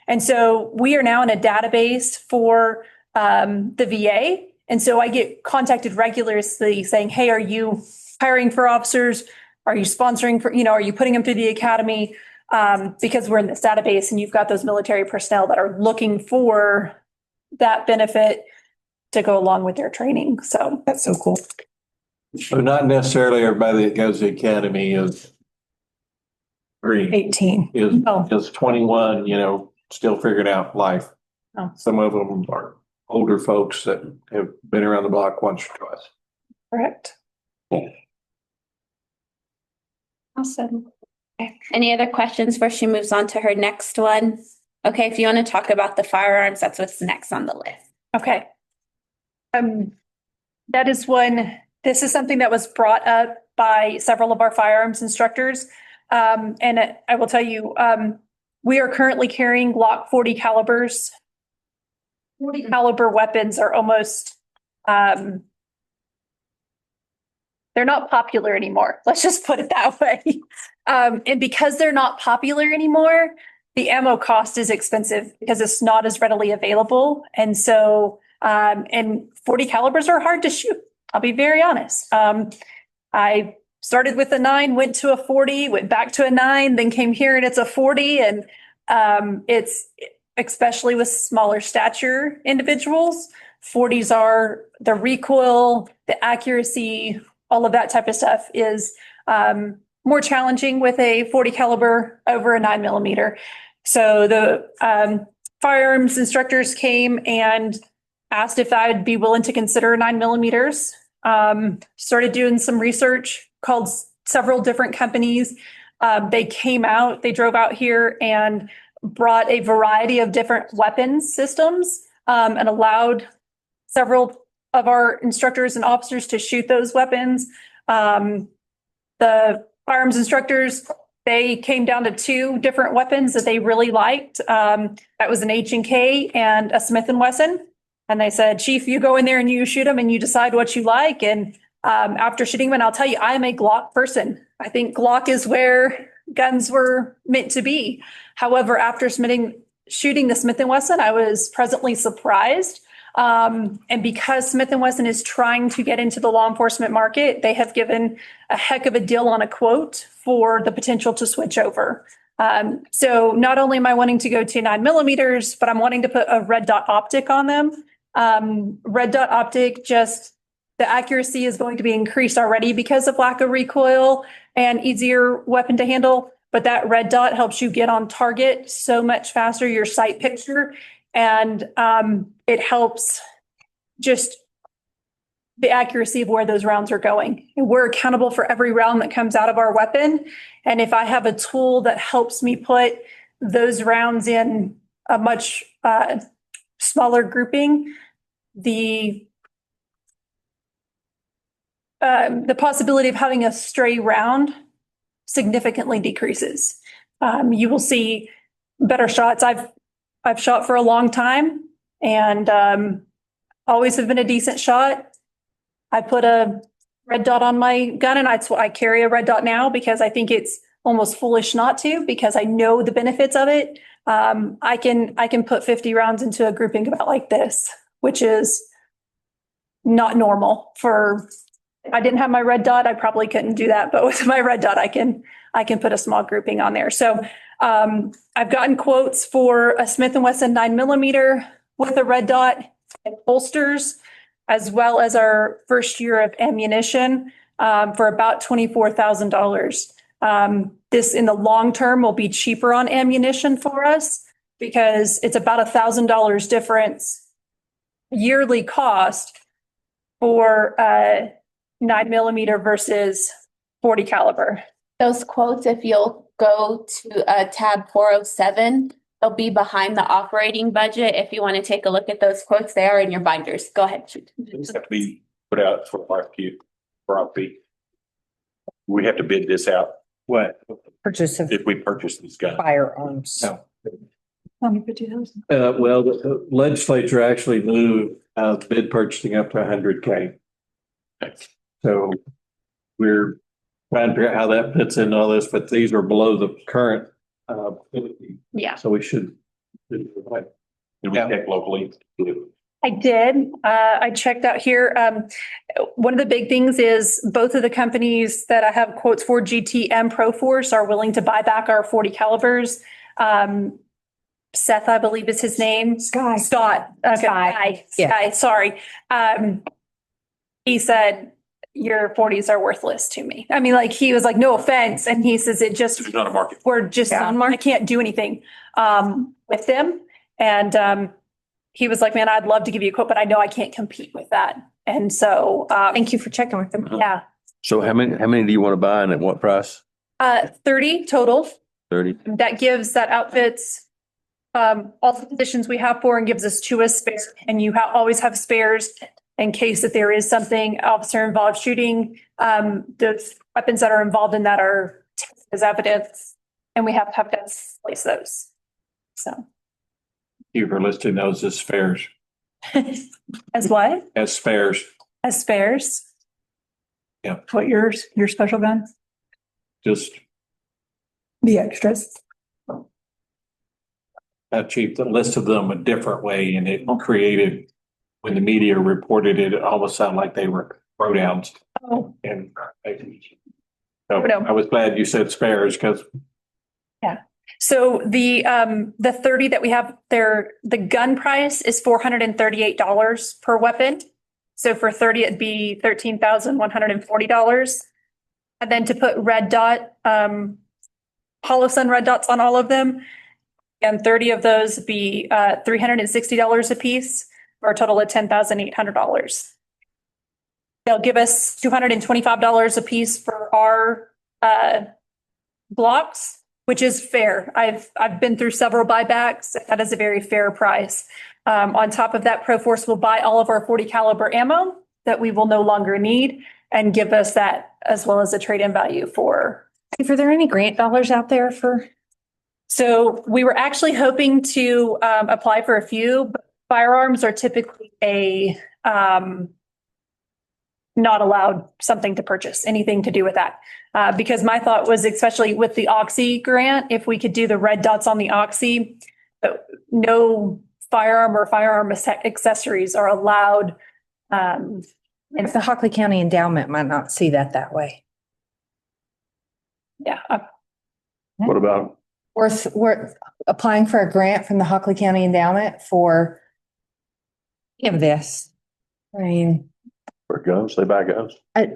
And so we are now in a database for the VA. And so I get contacted regularly saying, hey, are you hiring for officers? Are you sponsoring for, are you putting them through the academy? Because we're in this database and you've got those military personnel that are looking for that benefit to go along with their training. So That's so cool. So not necessarily everybody that goes to the academy is green, 18. is 21, still figuring out life. Oh. Some of them are older folks that have been around the block once or twice. correct. Awesome. Okay. Any other questions before she moves on to her next one? Okay, if you want to talk about the firearms, that's what's next on the list. Okay. That is this is something that was brought up by several of our firearms instructors. And I will tell you, we are currently carrying Glock 40 calibers. 40 caliber weapons are almost, they're not popular anymore. Let's just put it that way. And because they're not popular anymore, the ammo cost is expensive because it's not as readily available. And so, and 40 calibers are hard to shoot. I'll be very honest. I started with a 9, went to a 40, went back to a 9, then came here and it's a 40. And it's especially with smaller stature individuals, 40s are the recoil, the accuracy, all of that type of stuff is more challenging with a 40 caliber over a 9mm. So the firearms instructors came and asked if I would be willing to consider 9mm. Started doing some research, called several different companies. They drove out here and brought a variety of different weapons systems and allowed several of our instructors and officers to shoot those weapons. The firearms instructors, they came down to 2 different weapons that they really liked. That was an H&K and a Smith & Wesson. And they said, Chief, you go in there and you shoot them and you decide what you like. And after shooting them, and I'll tell you, I'm a Glock person. I think Glock is where guns were meant to be. However, after shooting the Smith & Wesson, I was pleasantly surprised. And because Smith & Wesson is trying to get into the law enforcement market, they have given a heck of a deal on a quote for the potential to switch over. So not only am I wanting to go to 9mm, but I'm wanting to put a red dot optic on them. Red dot optic, the accuracy is going to be increased already because of lack of recoil and easier weapon to handle. But that red dot helps you get on target so much faster, your sight picture. And it helps just the accuracy of where those rounds are going. And we're accountable for every round that comes out of our weapon. And if I have a tool that helps me put those rounds in a much smaller grouping, the possibility of having a stray round significantly decreases. You will see better shots. I've shot for a long time and always have been a decent shot. I put a red dot on my gun and I carry a red dot now because I think it's almost foolish not to, because I know the benefits of it. I can put 50 rounds into a grouping about like this, which is not normal for, if I didn't have my red dot, I probably couldn't do that. But with my red dot, I can put a small grouping on there. So I've gotten quotes for a Smith & Wesson 9mm with a red dot and holsters, as well as our first year of ammunition for about $24,000. This in the long term will be cheaper on ammunition for us because it's about $1,000 difference yearly cost for 9mm versus 40 caliber. Those quotes, if you'll go to tab 407, they'll be behind the operating budget. If you want to take a look at those quotes, they are in your binders. Go ahead. These have to be put out for RFQ. We have to bid this out. What? Purchase of If we purchase these guns. firearms. No. Well, The legislature actually moved bid purchasing up to 100K. So we're trying to figure out how that fits into all this, but these are below the current. Yeah. So we should. Did we check locally? I did. I checked out here. One of the big things is both of the companies that I have quotes for, GT and Proforce, are willing to buy back our 40 calibers. Seth, I believe is his name. Scott. Okay. Sky. Sorry. He said, your 40s are worthless to me. I mean, like, he was like, no offense. And he says, There's not a market. we're just I can't do anything with them. And he was like, man, I'd love to give you a quote, but I know I can't compete with that. And so Thank you for checking with them. yeah, So how many do you want to buy and at what price? 30 total. 30? That gives that outfits all the positions we have for and gives us 2 as spare. And you always have spares in case that there is something officer involved shooting. The weapons that are involved in that are tested as evidence, and we have to place those. So You were listing those as spares. as what? As spares. As spares? Yeah. What your special gun? Just The extras. Chief, the list of them a different way, and it created, when the media reported it, it almost sounded like they were throwdowns. Oh, And No. I was glad you said spares because so the 30 that we have there, the gun price is $438 per weapon. So for 30, it'd be $13,140. And then to put red dot, Hollow Sun red dots on all of them. And 30 of those would be $360 a piece, for a total of $10,800. They'll give us $225 a piece for our blocks, which is fair. I've been through several buybacks. That is a very fair price. On top of that, Proforce will buy all of our 40 caliber ammo that we will no longer need and give us that as well as a trade-in value for. If are there any grant dollars out there for? So we were actually hoping to apply for a few, but firearms are typically a not allowed something to purchase, anything to do with that. Because my thought was, especially with the Oxy grant, if we could do the red dots on the Oxy, no firearm or firearm accessories are allowed. And the Hockley County Endowment might not see that way. Yeah. What about? We're applying for a grant from the Hockley County Endowment for any of this. I mean, For guns, they buy guns. I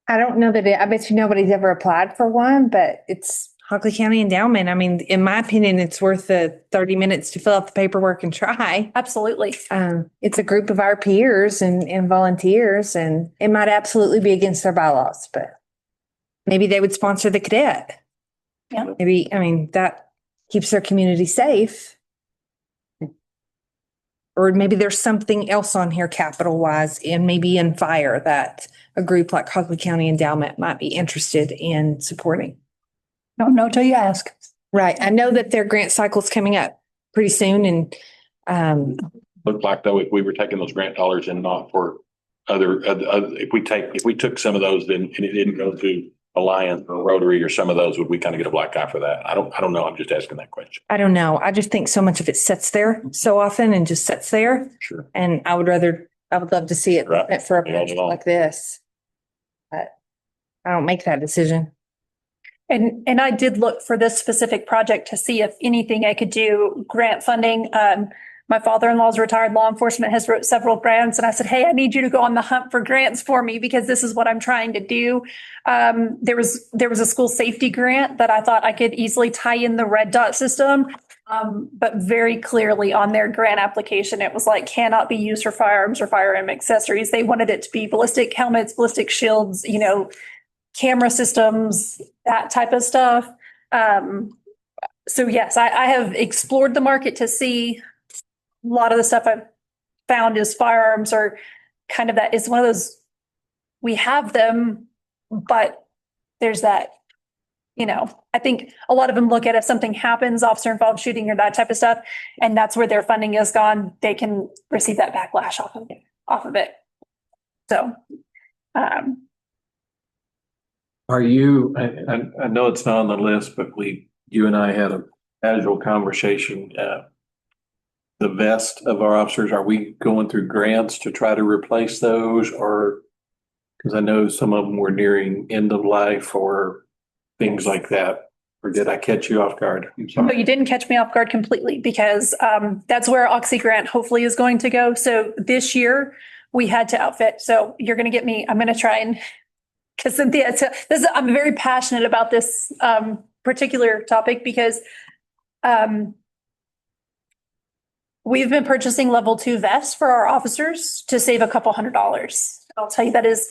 don't know that I bet you nobody's ever applied for one, but it's Hockley County Endowment. I mean, in my opinion, it's worth the 30 minutes to fill out the paperwork and try. Absolutely. It's a group of our peers and volunteers, and it might absolutely be against their bylaws, but maybe they would sponsor the cadet. Yeah. Maybe, I mean, that keeps their community safe. Or maybe there's something else on here capital wise and maybe in fire that a group like Hockley County Endowment might be interested in supporting. Don't know till you ask. Right. I know that their grant cycle's coming up pretty soon and Looked like though, if we were taking those grant dollars and not for other, if we took some of those, then and it didn't go to Alliance or Rotary or some of those, would we kind of get a black eye for that? I don't know. I'm just asking that question. I don't know. I just think so much of it sits there so often and just sits there. Sure. And I would love to see it Right. for a Yeah, project like this. But I don't make that decision. And I did look for this specific project to see if anything I could do grant funding. My father-in-law's retired law enforcement has wrote several grants, and I said, hey, I need you to go on the hunt for grants for me because this is what I'm trying to do. There was a school safety grant that I thought I could easily tie in the red dot system. But very clearly on their grant application, it was like cannot be used for firearms or firearm accessories. They wanted it to be ballistic helmets, ballistic shields, camera systems, that type of stuff. So yes, I have explored the market to see. A lot of the stuff I've found is firearms are kind of that. It's one of those, we have them, but there's that, I think a lot of them look at if something happens, officer involved shooting or that type of stuff, and that's where their funding is gone. They can receive that backlash off of it. So, Are you, I know it's not on the list, but you and I had a casual conversation. The vest of our officers, are we going through grants to try to replace those or? Because I know some of them were nearing end of life or things like that. Or did I catch you off guard? I'm sorry. No, you didn't catch me off guard completely because that's where Oxy grant hopefully is going to go. So this year we had to outfit. So you're going to get me, I'm going to try and, because Cynthia, I'm very passionate about this particular topic because we've been purchasing level 2 vests for our officers to save a couple $100s. I'll tell you that is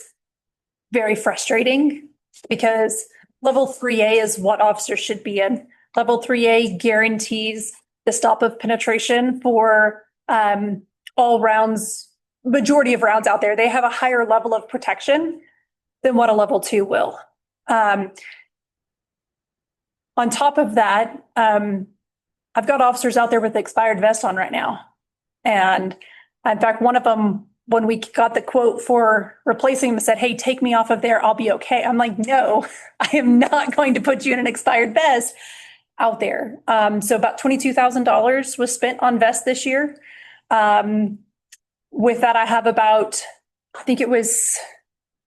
very frustrating because level 3A is what officers should be in. Level 3A guarantees the stop of penetration for all rounds, majority of rounds out there. They have a higher level of protection than what a level 2 will. On top of that, I've got officers out there with expired vests on right now. And in fact, one of them, when we got the quote for replacing them, said, hey, take me off of there. I'll be okay. I'm like, no, I am not going to put you in an expired vest out there. So about $22,000 was spent on vests this year. With that, I have about, I think it was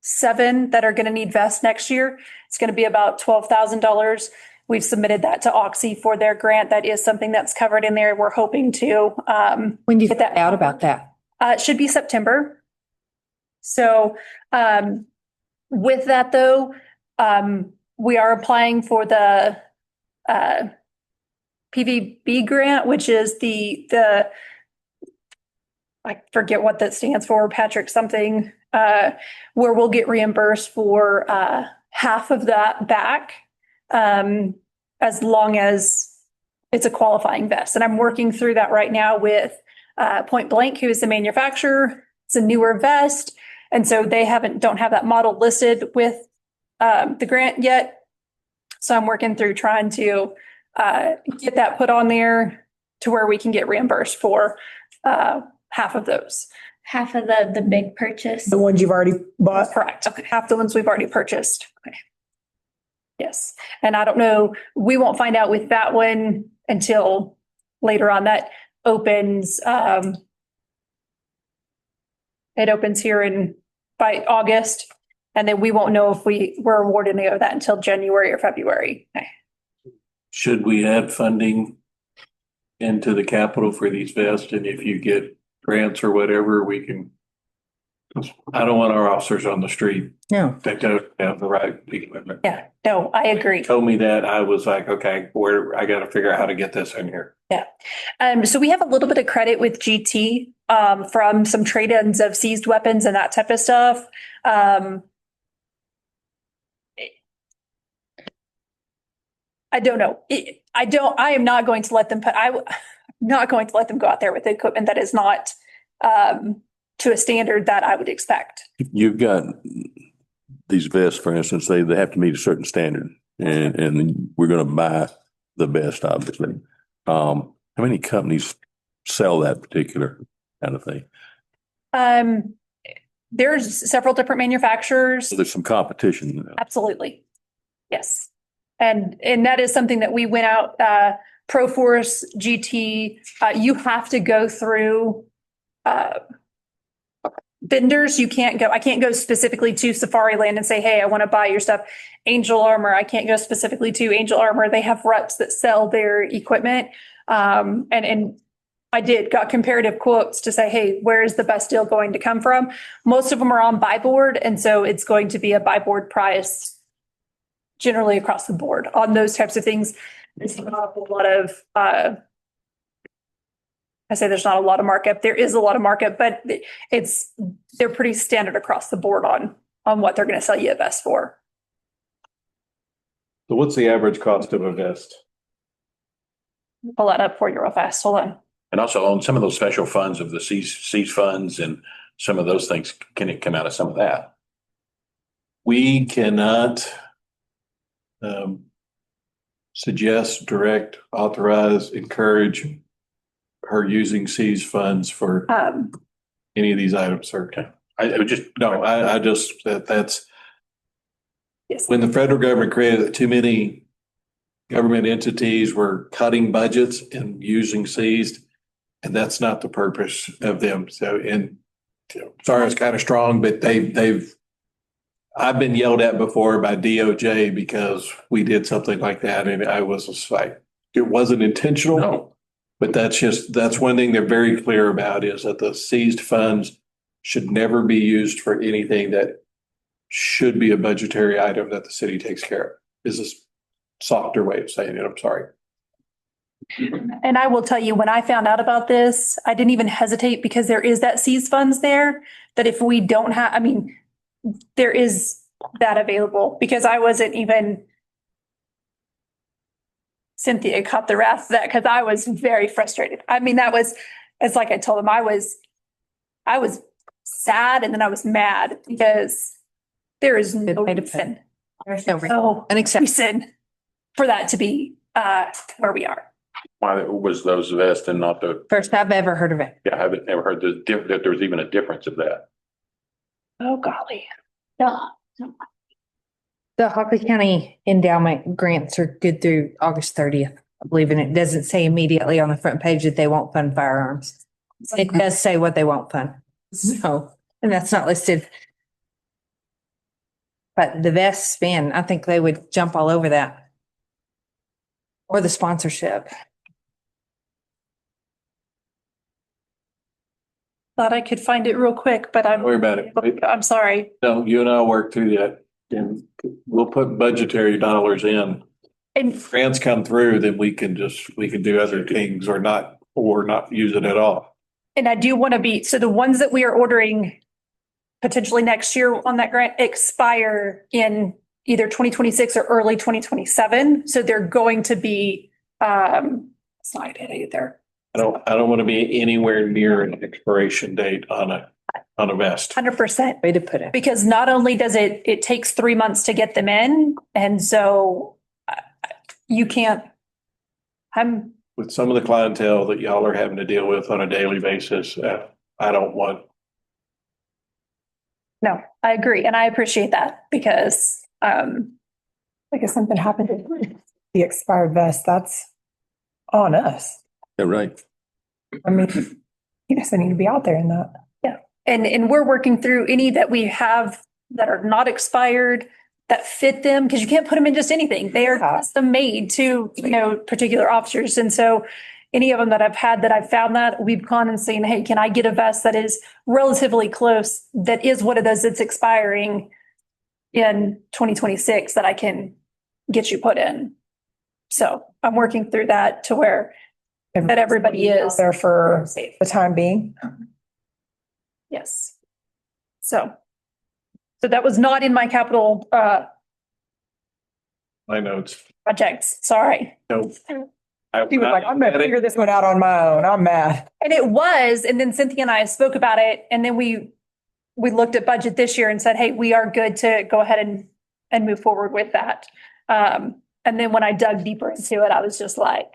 7 that are going to need vests next year. It's going to be about $12,000. We've submitted that to Oxy for their grant. That is something that's covered in there. We're hoping to. When do you get that out about that? It should be September. So, with that though, we are applying for the, PVB grant, which is I forget what that stands for, Patrick something, where we'll get reimbursed for, half of that back, as long as it's a qualifying vest. And I'm working through that right now with, Point Blank, who is the manufacturer. It's a newer vest. And so they don't have that model listed with, the grant yet. So I'm working through trying to, get that put on there to where we can get reimbursed for, half of those. Half of the big purchase. The ones you've already bought. Correct. Okay. Half the ones we've already purchased. Okay. Yes. And I don't know, we won't find out with that one until later on. That opens, it opens here by August. And then we won't know if we're awarded any of that until January or February. Okay. Should we add funding into the capital for these vests? And if you get grants or whatever, we can, I don't want our officers on the street. No. They don't have the right equipment. Yeah, no, I agree. Told me that, I was like, okay, I got to figure out how to get this in here. Yeah. So we have a little bit of credit with GT, from some trade-ins of seized weapons and that type of stuff. I don't know. I am not going to let them I'm not going to let them go out there with equipment that is not, to a standard that I would expect. You've got these vests, for instance, they have to meet a certain standard, and we're going to buy the best, obviously. How many companies sell that particular kind of thing? There's several different manufacturers. So there's some competition. Absolutely. Yes. And that is something that we went out, ProForce, GT, you have to go through, vendors. I can't go specifically to Safariland and say, hey, I want to buy your stuff. Angel Armor, I can't go specifically to Angel Armor. They have reps that sell their equipment. And I got comparative quotes to say, hey, where is the best deal going to come from? Most of them are on buy board. And so it's going to be a buy board price generally across the board on those types of things. There's not a lot of, there's not a lot of markup. There is a lot of markup, but they're pretty standard across the board on what they're going to sell you a vest for. So what's the average cost of a vest? Pull that up for you real fast. Hold on. And also on some of those special funds of the Seas funds and some of those things, can it come out of some of that? We cannot suggest, direct, authorize, encourage her using Seas funds for any of these items, sir. Okay. I just, that's, yes. When the federal government created too many government entities were cutting budgets and using Seas, and that's not the purpose of them. So, sorry, it's kind of strong, but I've been yelled at before by DOJ because we did something like that. And I was just like, it wasn't intentional. No. But that's one thing they're very clear about is that the seized funds should never be used for anything that should be a budgetary item that the city takes care of. Is a softer way of saying it. I'm sorry. And I will tell you, when I found out about this, I didn't even hesitate because there is that seized funds there that if we don't have, there is that available because I wasn't even, Cynthia caught the wrath of that because I was very frustrated. It's like I told him, I was sad and then I was mad because there is no reason. There's no reason For that to be where we are. Why was those vests and not the? First I've ever heard of it. Yeah, I haven't never heard that there was even a difference of that. Oh, golly. The Hockley County endowment grants are good through August 30th, I believe, and it doesn't say immediately on the front page that they won't fund firearms. It does say what they won't fund. So, and that's not listed. But the vest spin, I think they would jump all over that. Or the sponsorship. thought I could find it real quick, but Don't worry about it. I'm sorry. No, you and I'll work through that and we'll put budgetary dollars in. And Grants come through, then we can do other things or not use it at all. I do want to be, so the ones that we are ordering potentially next year on that grant expire in either 2026 or early 2027. So they're going to be, it's not either. I don't want to be anywhere near an expiration date on a vest. 100%. Way to put it. Because not only does it takes 3 months to get them in. And so you can't, With some of the clientele that y'all are having to deal with on a daily basis, I don't want. no, I agree. And I appreciate that because, Like if something happened to the expired vest, that's on us. Yeah, right. I mean, you just need to be out there in that. and we're working through any that we have that are not expired that fit them because you can't put them in just anything. They are custom made to, particular officers. And so any of them that I've had that I've found that we've gone and saying, hey, can I get a vest that is relatively close? That is what it is. It's expiring in 2026 that I can get you put in. So I'm working through that to where that everybody is there for safe. the time being. Yes. So that was not in my capital My notes. projects. Sorry. No. He was like, I'm gonna figure this one out on my own. I'm mad. And it was, and then Cynthia and I spoke about it, and then we looked at budget this year and said, hey, we are good to go ahead and move forward with that. And then when I dug deeper into it, I was just like,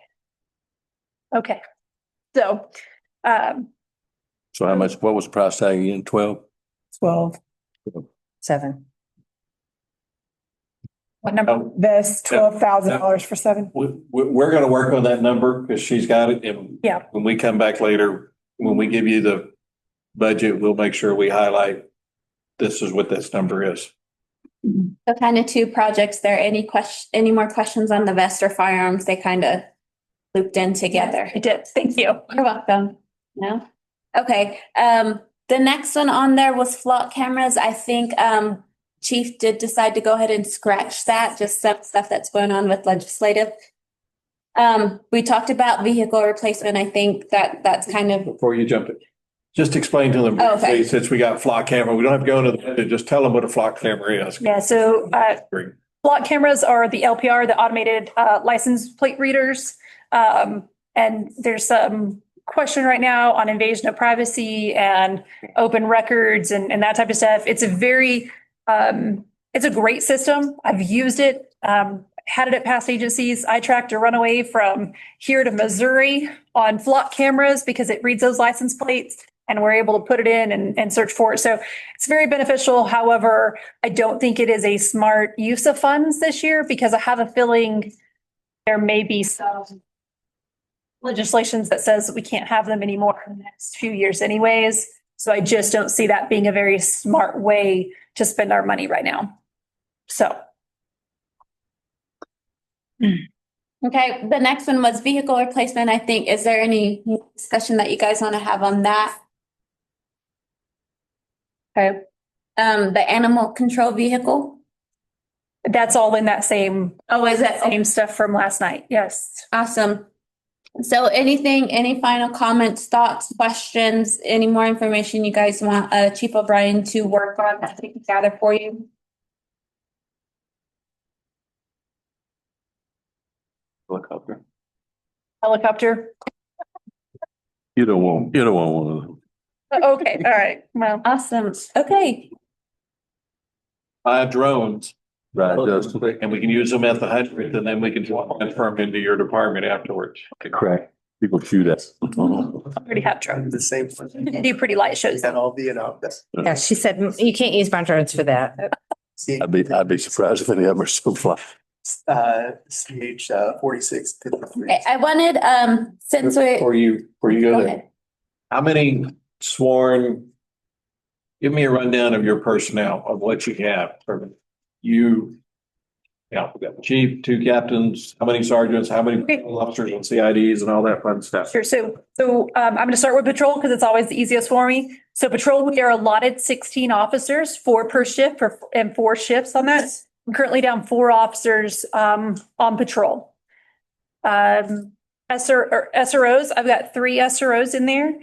okay. So, So how much, what was the price tag again? 12? 12. 7. what number? This $12,000 for 7. We're going to work on that number because she's got it. And Yeah. when we come back later, when we give you the budget, we'll make sure we highlight this is what this number is. So kind of two projects there. Any more questions on the vest or firearms? They kind of looped in together. I did. Thank you. You're welcome. No? Okay. The next one on there was flock cameras. I think Chief did decide to go ahead and scratch that, just some stuff that's going on with legislative. We talked about vehicle replacement. I think that's kind of. Before you jump in, just explain to them, Oh, okay. since we got flock camera, we don't have to go into the budget, just tell them what a flock camera is. Yeah. So flock cameras are the LPR, the automated license plate readers. And there's some question right now on invasion of privacy and open records and that type of stuff. It's a very, it's a great system. I've used it, had it at past agencies. I tracked a runaway from here to Missouri on flock cameras because it reads those license plates and we're able to put it in and search for it. So it's very beneficial. However, I don't think it is a smart use of funds this year because I have a feeling there may be some legislations that says we can't have them anymore in the next few years anyways. So I just don't see that being a very smart way to spend our money right now. So. Okay, the next one was vehicle replacement. I think, is there any discussion that you guys want to have on that? Okay. The animal control vehicle. That's all in that same. Oh, is that same stuff from last night? Yes. Awesome. So any final comments, thoughts, questions, any more information you guys want Chief O'Brien to work on that we can gather for you? Helicopter. You don't want one of them. Okay, all right. Well, awesome. Okay. Drones. Right, Justin. And we can use them at the 100th and then we can transfer them into your department afterwards. Correct. People shoot us. already have drones. The same one. They do pretty light shows. That all that's. Yeah, she said you can't use my drones for that. See, I'd be surprised if any of them are so fly. CH 4653. I wanted since we Before you go go there, ahead. how many sworn, give me a rundown of your personnel, of what you have. You Yeah, we got the chief, 2 captains, how many sergeants, how many Okay. officers and CIDs and all that fun stuff. Sure. I'm going to start with patrol because it's always the easiest for me. So patrol, we are allotted 16 officers, 4 per shift and 4 shifts on that. I'm currently down 4 officers on patrol. SROs, I've got 3 SROs in there.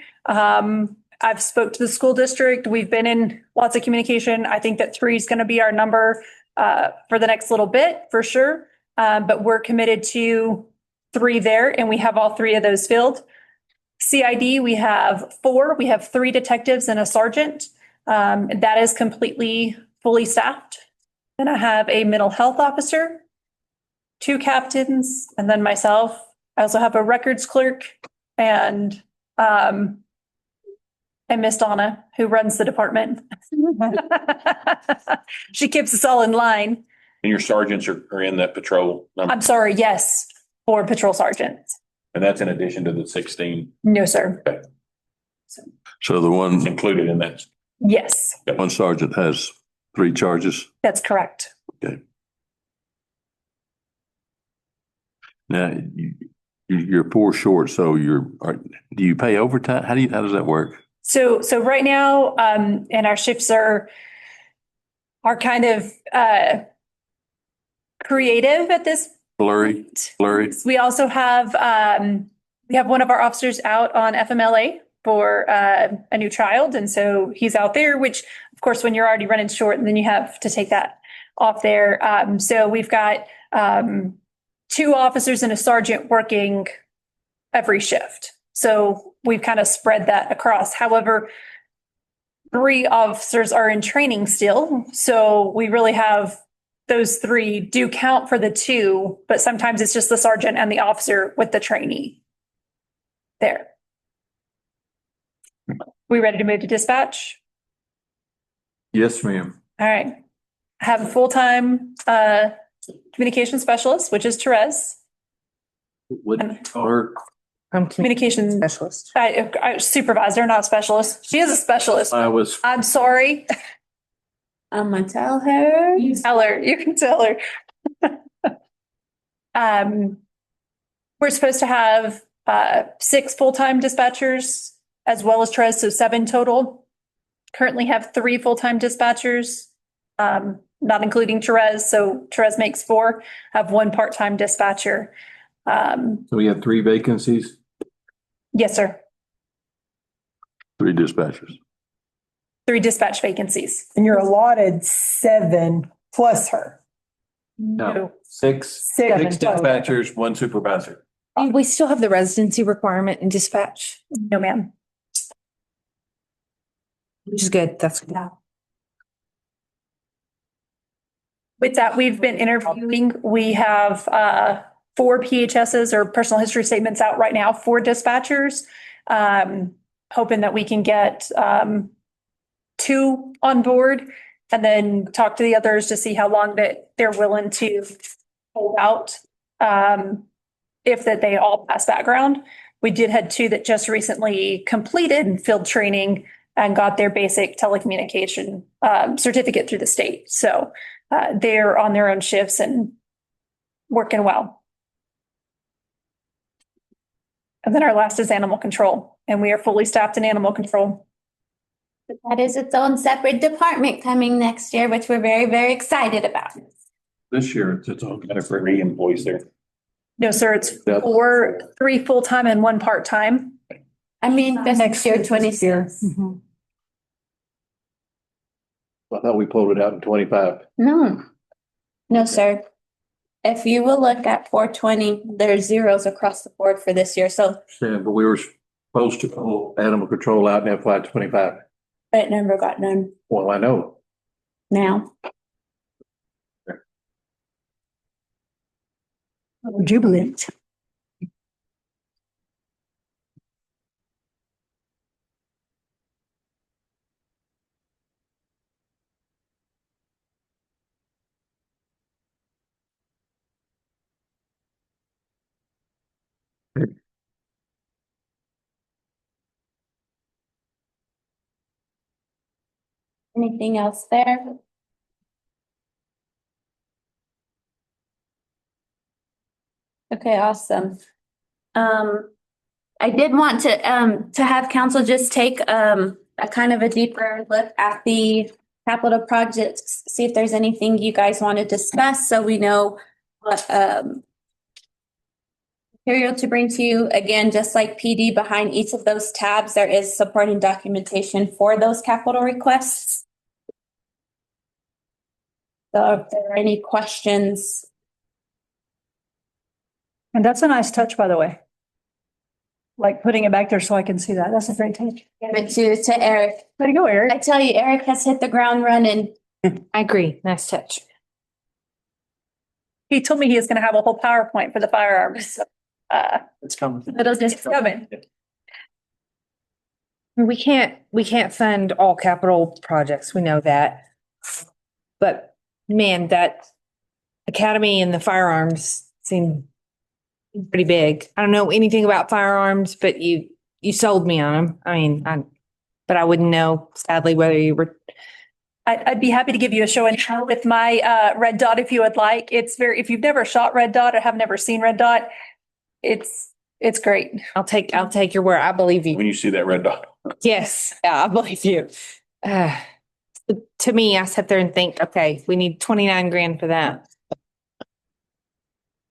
I've spoke to the school district. We've been in lots of communication. I think that 3 is going to be our number for the next little bit for sure. But we're committed to 3 there and we have all 3 of those filled. CID, we have 4. We have 3 detectives and a sergeant. That is completely fully staffed. Then I have a mental health officer, 2 captains, and then myself. I also have a records clerk and Miss Donna, who runs the department. She keeps us all in line. And your sergeants are in that patrol number, I'm sorry, yes, 4 patrol sergeants. and that's in addition to the 16 No, sir. So the one, included in that. Yes, one sergeant has 3 charges. that's correct. Now, you're 4 short, so do you pay overtime? How does that work? So right now, and our shifts are kind of creative at this Blurry? We also have we have one of our officers out on FMLA for a new child, and so he's out there. Which, of course, when you're already running short, and then you have to take that off there. So we've got 2 officers and a sergeant working every shift. So we've kind of spread that across. However, 3 officers are in training still, so we really have. Those 3 do count for the 2, but sometimes it's just the sergeant and the officer with the trainee. There. We ready to move to dispatch? Yes, ma'am. All right. I have a full-time communication specialist, which is Therese. Communication specialist. Supervisor, not specialist. She is a specialist. I'm sorry. I'm gonna tell her. You can tell her. We're supposed to have 6 full-time dispatchers as well as Therese, so 7 total. Currently have 3 full-time dispatchers, not including Therese, so Therese makes 4. Have 1 part-time dispatcher. So we have 3 vacancies? Yes, sir. 3 dispatchers. 3 dispatch vacancies. And you're allotted 7 plus her. No. 6 7 dispatchers, 1 supervisor. We still have the residency requirement in dispatch, No, ma'am. which is good. That's good. With that, we've been interviewing. We have 4 PHSs or personal history statements out right now for dispatchers. Hoping that we can get 2 on board and then talk to the others to see how long that they're willing to hold out. If that they all pass background. We did had 2 that just recently completed and field training and got their basic telecommunication certificate through the state. So they're on their own shifts and working well. And then our last is animal control, and we are fully staffed in animal control. That is its own separate department coming next year, which we're very, very excited about. This year, it's all Got 3 employees there. No, sir, it's Yep. 3 full-time and 1 part-time. I mean, this next year, 26. I thought we pulled it out in 25. No, no, sir. If you will look at 420, there's zeros across the board for this year. So Yeah, but we were supposed to pull animal control out in FY 25. that number got none Well, I know. now. Jubilant. Anything else there? Okay, awesome. I did want to have council just take, a kind of a deeper look at the capital projects, see if there's anything you guys want to discuss, so we know what, material to bring to you. Again, just like PD, behind each of those tabs, there is supporting documentation for those capital requests. So if there are any questions. And that's a nice touch, by the way. Like putting it back there so I can see that. That's a great touch. Give it to Eric. Way to go, Eric. I tell you, Eric has hit the ground running. I agree. Nice touch. He told me he is going to have a whole PowerPoint for the firearms. So, It's coming. it'll just coming. We can't fund all capital projects. We know that. But man, that academy and the firearms seem pretty big. I don't know anything about firearms, but you sold me on them. I mean, but I wouldn't know sadly whether you were. I'd be happy to give you a show and tell with my red dot if you would like. It's if you've never shot red dot or have never seen red dot, it's great. I'll take your word. I believe you. When you see that red dot. Yes, yeah, I believe you. To me, I sit there and think, okay, we need 29 grand for that.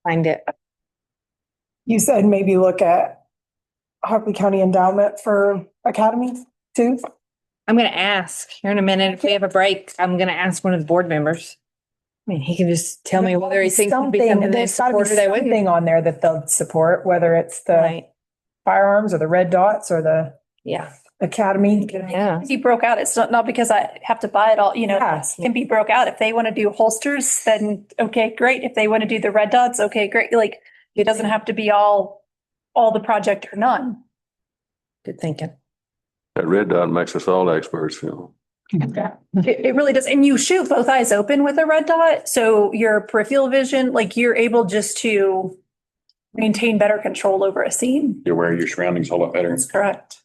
Find it. You said maybe look at Hartley County Endowment for Academy too. I'm going to ask here in a minute if we have a break. I'm going to ask one of the board members. I mean, he can just tell me whether he thinks it'd be something they There's got to be support or they wouldn't. something on there that they'll support, whether it's the Right. firearms or the red dots or the Yeah. academy. Yeah. He broke out. It's not because I have to buy it all, Yes. it can be broke out. If they want to do holsters, then okay, great. If they want to do the red dots, okay, great. Like it doesn't have to be all the project or none. Good thinking. That red dot makes us all experts, you know. It really does. And you shoot both eyes open with a red dot. So your peripheral vision, like you're able just to maintain better control over a scene. You're aware of your surroundings a whole lot better. That's correct.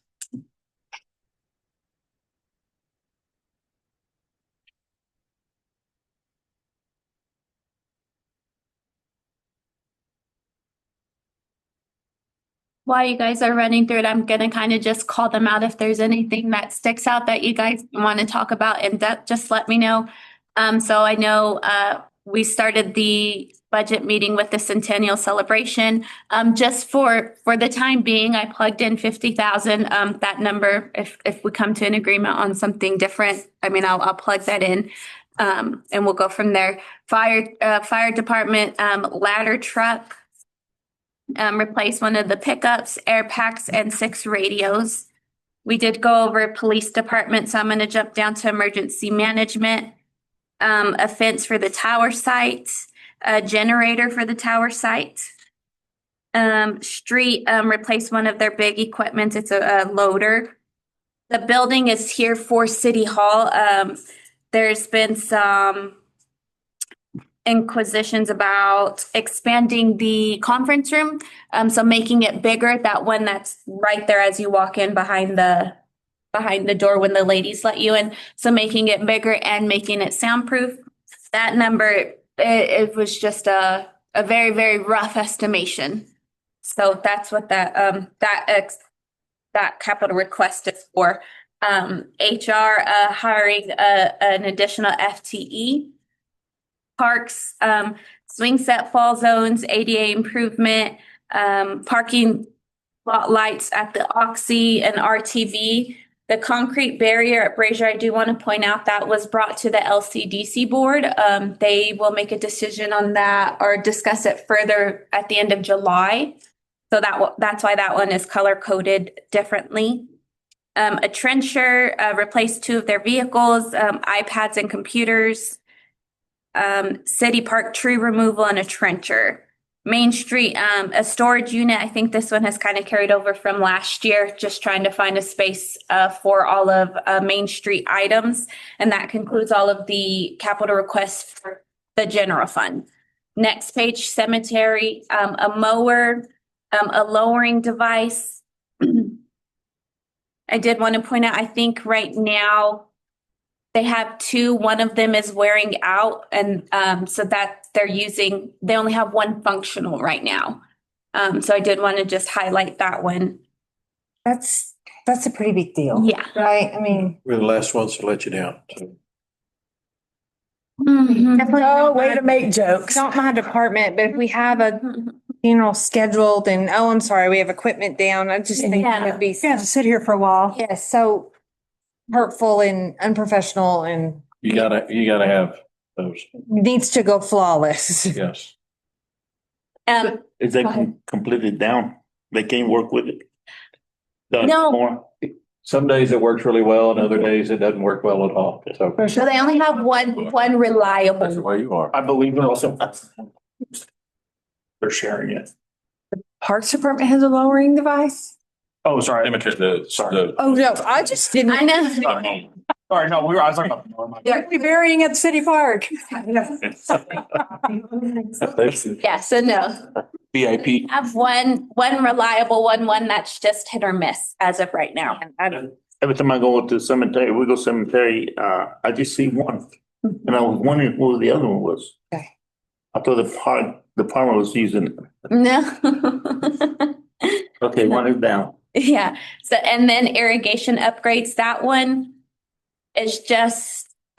While you guys are running through it, I'm gonna kind of just call them out. If there's anything that sticks out that you guys want to talk about in depth, just let me know. So I know we started the budget meeting with the centennial celebration. Just for the time being, I plugged in 50,000. That number, if we come to an agreement on something different, I mean, I'll plug that in. And we'll go from there. Fire department ladder truck. Replace one of the pickups, air packs, and 6 radios. We did go over police department, so I'm going to jump down to emergency management. A fence for the tower site, a generator for the tower site. Street, replace one of their big equipment. It's a loader. The building is here for City Hall. There's been some inquisitions about expanding the conference room. So making it bigger, that one that's right there as you walk in behind the door when the ladies let you in. So making it bigger and making it soundproof. That number, it was just a very, very rough estimation. So that's what that capital request is for. HR hiring an additional FTE. Parks, swing set fall zones, ADA improvement, parking lot lights at the Oxy and RTV. The concrete barrier at Brazier, I do want to point out that was brought to the LCDC board. They will make a decision on that or discuss it further at the end of July. So that's why that one is color coded differently. A trencher replaced 2 of their vehicles, iPads and computers. City Park tree removal and a trencher. Main Street, a storage unit. I think this one has kind of carried over from last year, just trying to find a space for all of Main Street items. And that concludes all of the capital requests for the general fund. Next page, cemetery, a mower, a lowering device. I did want to point out, I think right now, They have two, one of them is wearing out, and so that they only have one functional right now. So I did want to just highlight that one. That's a pretty big deal. Yeah. Right? I mean, We're the last ones to let you down. So definitely Oh, not way my- to make jokes. not my department, but if we have a funeral scheduled and, oh, I'm sorry, we have equipment down, I just think Yeah. that'd be You have to sit here for a while. so hurtful and unprofessional and you gotta have those, needs to go flawless. yes. Is that Go ahead. completely down? They can't work with it? Done No. more? Some days it works really well and other days it doesn't work well at all. So So they only have one That's the reliable. way you are. I believe it also. They're sharing it. Parks Department has a lowering device? Oh, sorry. Sorry. Oh, no, I just didn't. I know. Sorry, no, I was talking about. They're burying at City Park. Yeah, so no. VIP. Have one reliable one that's just hit or miss as of right now. Every time I go to cemetery, we go cemetery, I just see one. And I was wondering who the other one was. Okay. I thought the department was using it. No. Okay, one is down. Yeah, so and then irrigation upgrades, that one is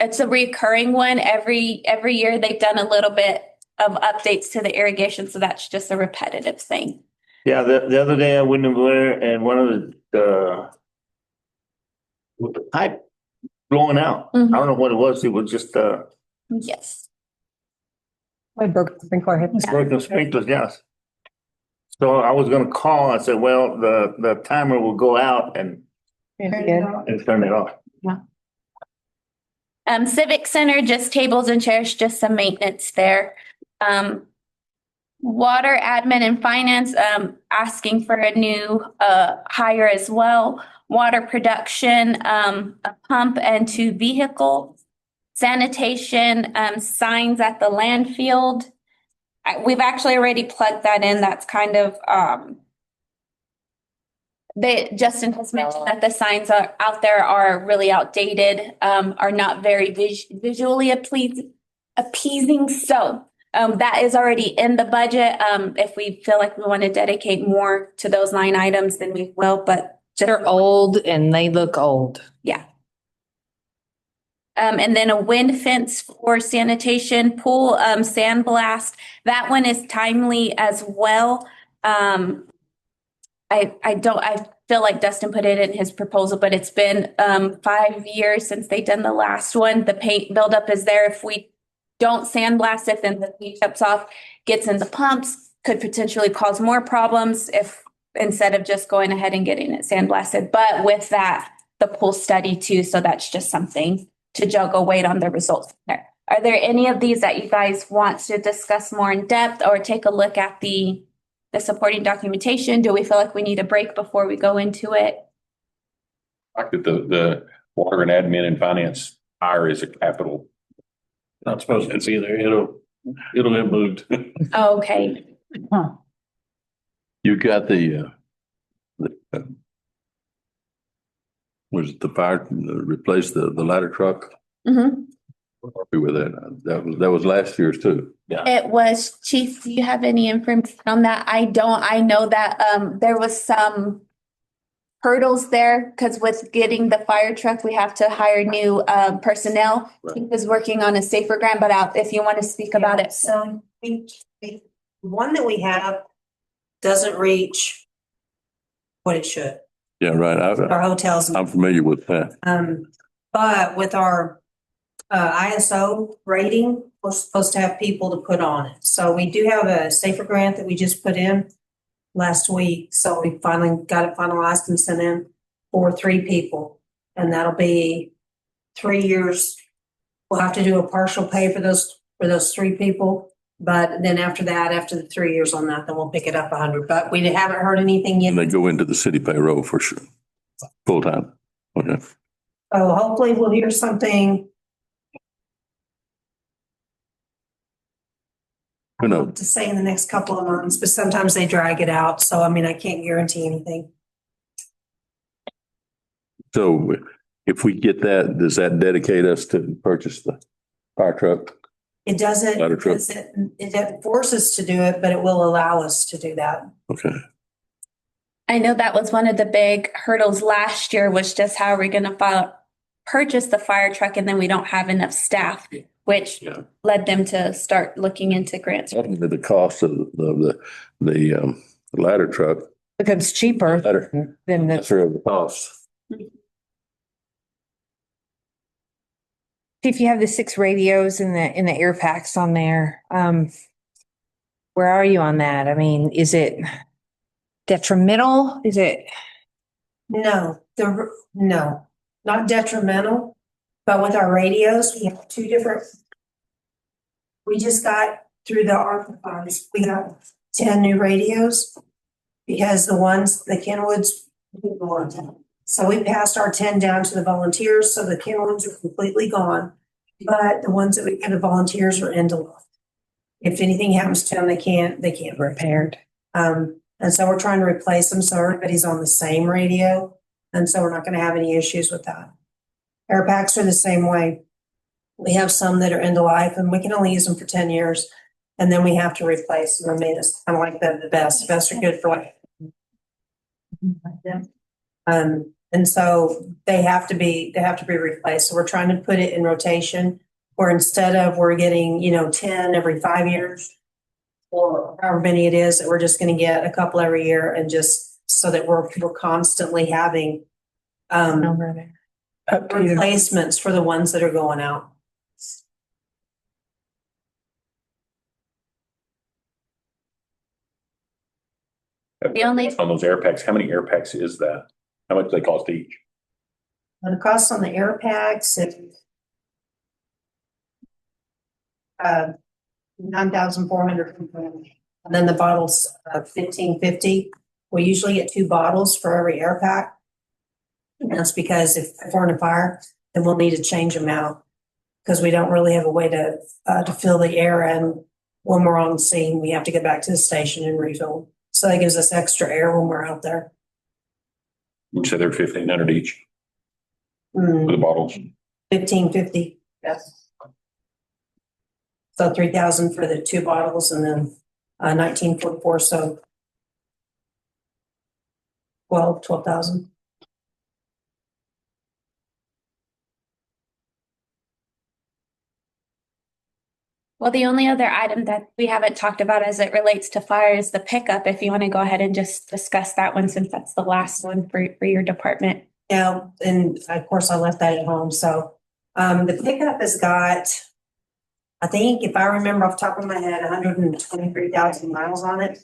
it's a recurring one. Every year they've done a little bit of updates to the irrigation, so that's just a repetitive thing. Yeah, the other day I went over there and one of the pipe blowing out. I Mhm. don't know what it was. It was just Yes. I broke the sprinkler head. broken sprinklers, yes. So I was gonna call. I said, well, the timer will go out and turn it off. Civic Center, just tables and chairs, just some maintenance there. Water admin and finance, asking for a new hire as well. Water production, a pump and 2 vehicles. Sanitation, signs at the landfill. We've actually already plugged that in. That's kind of, Justin has mentioned that the signs are out there are really outdated, are not very visually appeasing. So that is already in the budget. If we feel like we want to dedicate more to those line items, then we will, but They're old and they look old. yeah. And then a wind fence for sanitation, pool, sandblast. That one is timely as well. I feel like Dustin put it in his proposal, but it's been 5 years since they done the last one. The paint buildup is there. If we don't sandblast it, then the paint chips off, gets in the pumps, could potentially cause more problems if instead of just going ahead and getting it sandblasted. But with that, the pool study too. So that's just something to juggle, wait on the results there. Are there any of these that you guys want to discuss more in depth or take a look at the supporting documentation? Do we feel like we need a break before we go into it? Like the water and admin and finance hire is a capital. Not supposed to be there. It'll get moved. Okay. You got was it the fire, replace the ladder truck? Mhm. Happy with that. That was last year's too. It was, Chief, do you have any information on that? I don't. I know that there was some hurdles there because with getting the fire truck, we have to hire new personnel. He was working on a safer grant, but if you want to speak about it. So the one that we have doesn't reach what it should. Yeah, right. Our hotels. I'm familiar with that. But with our ISO rating, we're supposed to have people to put on it. So we do have a safer grant that we just put in last week. So we finally got it finalized and sent in for 3 people. And that'll be 3 years. We'll have to do a partial pay for those 3 people. But then after that, after the 3 years on that, then we'll pick it up 100. But we haven't heard anything yet. And they go into the city payroll for sure. Full time. Okay. So hopefully we'll hear something Who knows? to say in the next couple of months, but sometimes they drag it out. So, I mean, I can't guarantee anything. So if we get that, does that dedicate us to purchase the fire truck? It doesn't, Ladder truck. it doesn't force us to do it, but it will allow us to do that. Okay. I know that was one of the big hurdles last year, was just how are we gonna purchase the fire truck and then we don't have enough staff, which Yeah. led them to start looking into grants. Ultimately, the cost of the ladder truck, Becomes cheaper ladder, than the. lesser of the cost. If you have the 6 radios in the air packs on there, where are you on that? I mean, is it detrimental? Is it? No, no, not detrimental, but with our radios, we have 2 different. We just got through the ARPA funds, we got 10 new radios because the Kenwoods. So we passed our 10 down to the volunteers, so the Kenwoods are completely gone. But the ones that we give the volunteers are end of life. If anything happens to them, they can't be repaired. And so we're trying to replace them, so everybody's on the same radio. And so we're not gonna have any issues with that. Air packs are the same way. We have some that are end of life and we can only use them for 10 years. And then we have to replace them. I mean, it's kind of like the best. The best are good for like. And so they have to be replaced. So we're trying to put it in rotation where instead of we're getting, 10 every 5 years or however many it is, that we're just going to get a couple every year, and just so that we're constantly having replacements for the ones that are going out. The only- On those air packs, how many air packs is that? How much do they cost each? And the cost on the air packs is 9,400. And then the bottles, 1,550. We usually get 2 bottles for every air pack. And that's because if we're in a fire, then we'll need to change them out because we don't really have a way to fill the air. And when we're on scene, we have to get back to the station and refill. So that gives us extra air when we're out there. You said they're 1,500 each Mm, for the bottles. 1,550, yes. So 3,000 for the 2 bottles and then 1944, so 12,000. Well, the only other item that we haven't talked about as it relates to fire is the pickup. If you want to go ahead and just discuss that one, since that's the last one for your department. Yeah, and of course I left that at home. So the pickup has got, I think if I remember off the top of my head, 123,000 miles on it.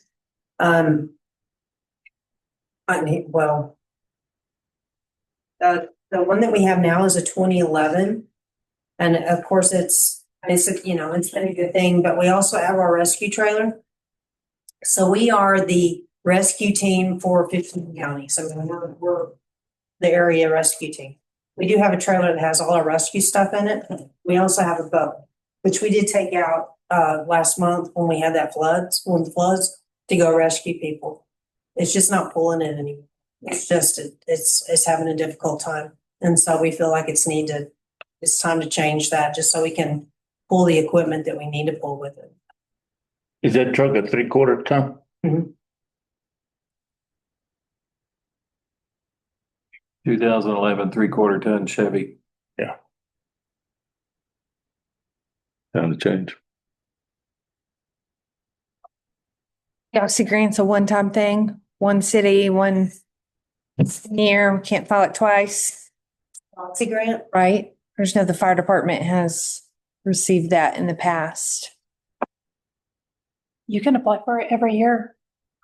The one that we have now is a 2011. And of course it's been a good thing, but we also have our rescue trailer. So we are the rescue team for 15 counties. So we're the area rescue team. We do have a trailer that has all our rescue stuff in it. We also have a boat, which we did take out last month when we had the floods to go rescue people. It's just not pulling it anymore. It's just it's having a difficult time, and so we feel like it's time to change that, just so we can pull the equipment that we need to pull with it. Is that truck a 3/4 ton? Mhm. 2011 3/4 ton Chevy. Time to change. Galaxy Grant's a one-time thing, one city, one year, can't file it twice, Galaxy grant? right? There's no, the fire department has received that in the past. You can apply for it every year.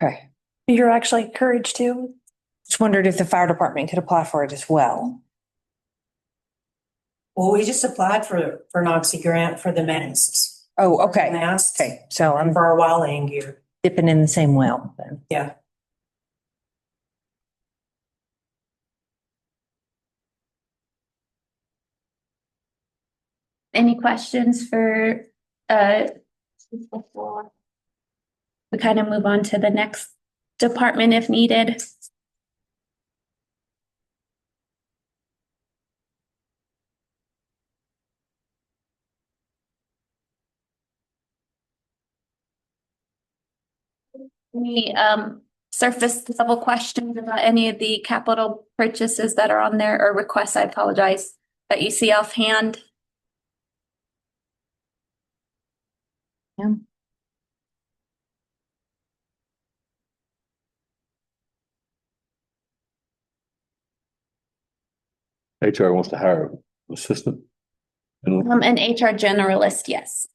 Okay. You're actually encouraged to. Just wondered if the fire department could apply for it as well. Well, we just applied for Noxie grant for the masks. Oh, okay. Masks. Okay, so And I'm for our wildland gear. dipping in the same well then. Yeah. Any questions for, we kind of move on to the next department if needed. any surface level questions about any of the capital purchases that are on there, or requests, I apologize, that you see offhand? HR wants to hire an assistant. And An HR generalist, yes.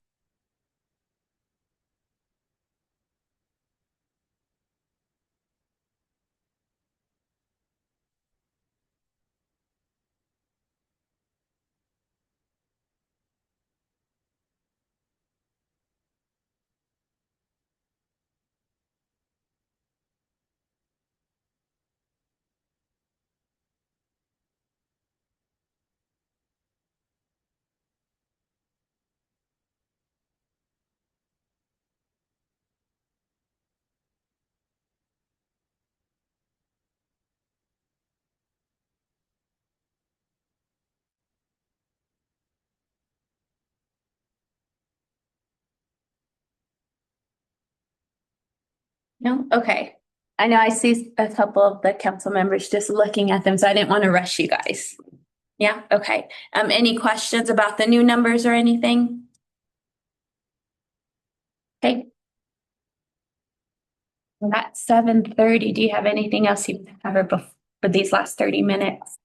No, okay. I know I see a couple of the council members just looking at them, so I didn't want to rush you guys. Yeah, okay. Any questions about the new numbers or anything? Okay. We're at 7:30. Do you have anything else you want to cover for these last 30 minutes?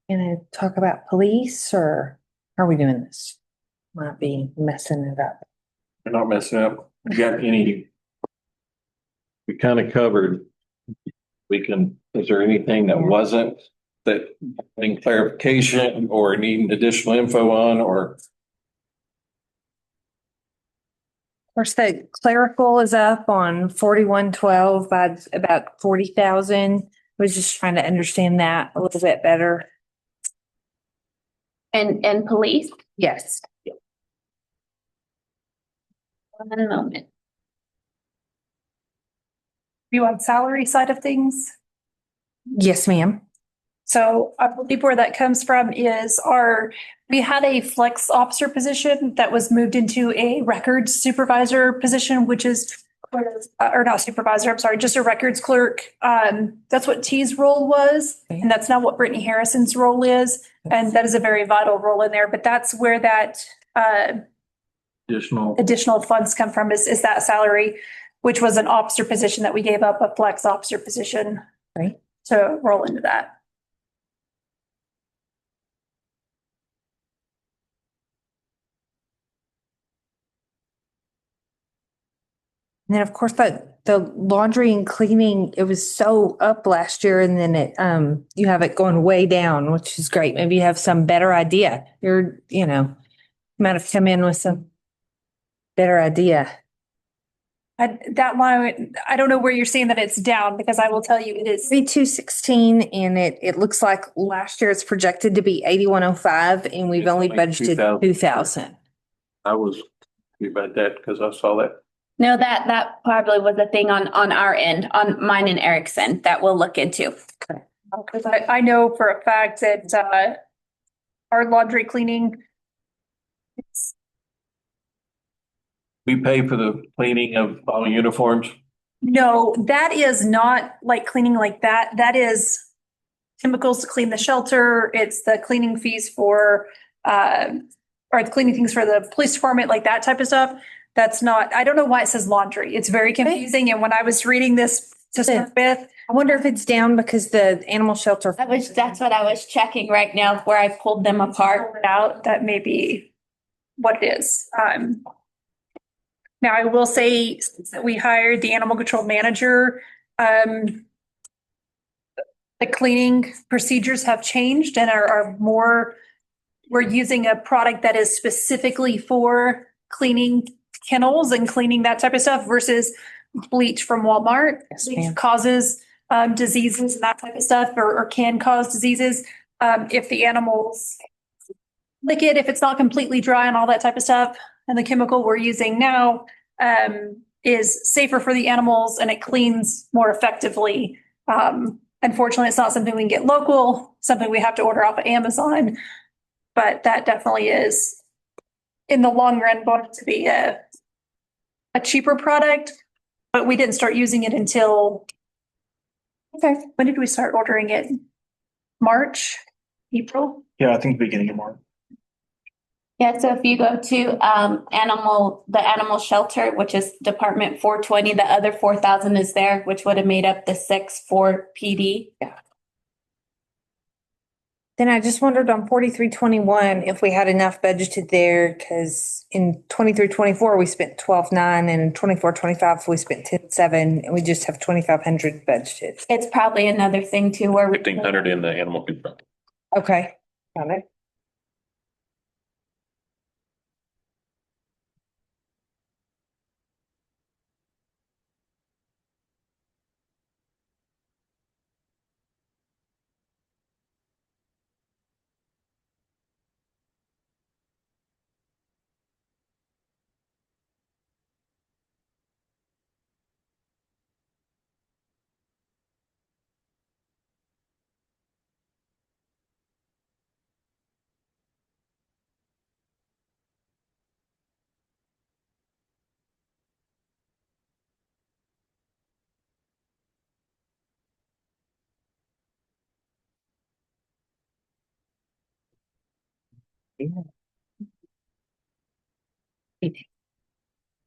Gonna talk about police, or how are we doing this? Might be messing it up. We're not messing up. We got any? We kind of covered. Is there anything that wasn't, that needing clarification or needing additional info on, or? Of course, the clerical is up on 4112 by about 40,000. I was just trying to understand that a little bit better. And police? Yes. One moment. You on salary side of things? Yes, ma'am. So I believe where that comes from is we had a flex officer position that was moved into a records supervisor position, which is, or not supervisor, I'm sorry, just a records clerk. That's what T's role was, and that's not what Brittany Harrison's role is. And that is a very vital role in there, but that's where that additional funds come from is that salary, which was an officer position that we gave up, a flex officer position. Right. To roll into that. And then of course the laundry and cleaning, it was so up last year, and then you have it going way down, which is great. Maybe you have some better idea. Might have come in with some better idea. That line, I don't know where you're seeing that it's down, because I will tell you it is. 3216, and it looks like last year it's projected to be 8105, and we've It's only only budgeted 2,000. I was happy about that because I saw that. No, that probably was a thing on our end, on mine and Erickson, that we'll look into. Because I know for a fact that our laundry cleaning, We pay for the cleaning of all uniforms. no, that is not like cleaning like that. That is chemicals to clean the shelter. It's the cleaning fees for, or the cleaning things for the police department, like that type of stuff. That's not, I don't know why it says laundry. It's very confusing. And when I was reading this to start with, I wonder if it's down because the animal shelter. That's what I was checking right now, where I pulled them apart. out, that may be what it is. Now I will say that we hired the animal control manager. The cleaning procedures have changed and are more, we're using a product that is specifically for cleaning kennels and cleaning that type of stuff versus bleach from Walmart. Yes, Bleach ma'am. causes diseases and that type of stuff, or can cause diseases if the animals lick it, if it's not completely dry and all that type of stuff. And the chemical we're using now is safer for the animals and it cleans more effectively. Unfortunately, it's not something we can get local, something we have to order off of Amazon. But that definitely is, in the long run, going to be a cheaper product. But we didn't start using it until, okay, when did we start ordering it? March, April? Yeah, I think beginning of March. Yeah, so if you go to the animal shelter, which is Department 420, the other 4,000 is there, which would have made up the 6 for PD. Then I just wondered on 4321 if we had enough budgeted there, because in 2324 we spent 12.9 and 2425 we spent 10.7 and we just have 2,500 budgeted. It's probably another thing too where 1,500 in the animal control. Okay, got it.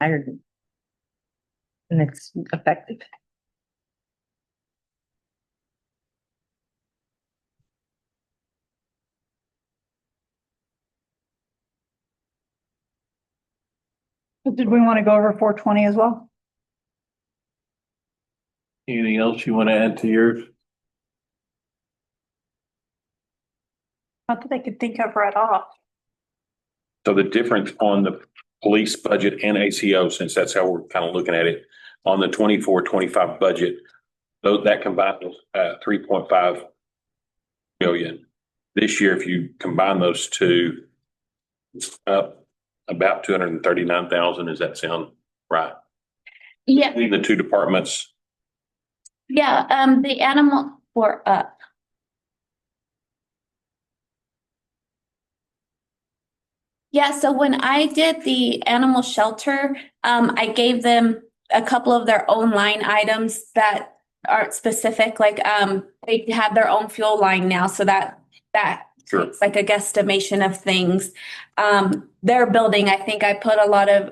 Hired. And it's effective. Did we want to go over 420 as well? Anything else you want to add to yours? Not that I could think of right off. So the difference on the police budget and ACO, since that's how we're kind of looking at it, on the 24-25 budget, though that combined was 3.5 million. This year, if you combine those two, it's up about 239,000. Does that sound right? Yeah, Between the two departments, yeah, the animal were up. Yeah, so when I did the animal shelter, I gave them a couple of their own line items that aren't specific, like they have their own fuel line now, so that Sure. it's like a guesstimation of things. Their building, I think I put a lot of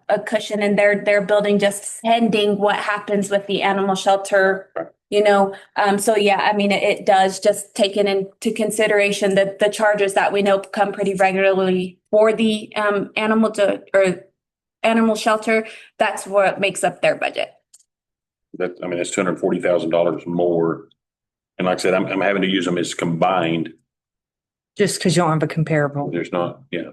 a cushion in their building just pending what happens with the animal shelter. Right. You know, so yeah, I mean, it does just taken into consideration that the charges that we know come pretty regularly for the animal shelter. That's what makes up their budget. that's $240,000 more. And like I said, I'm having to use them as combined. Just because you don't have a comparable. There's not, yeah.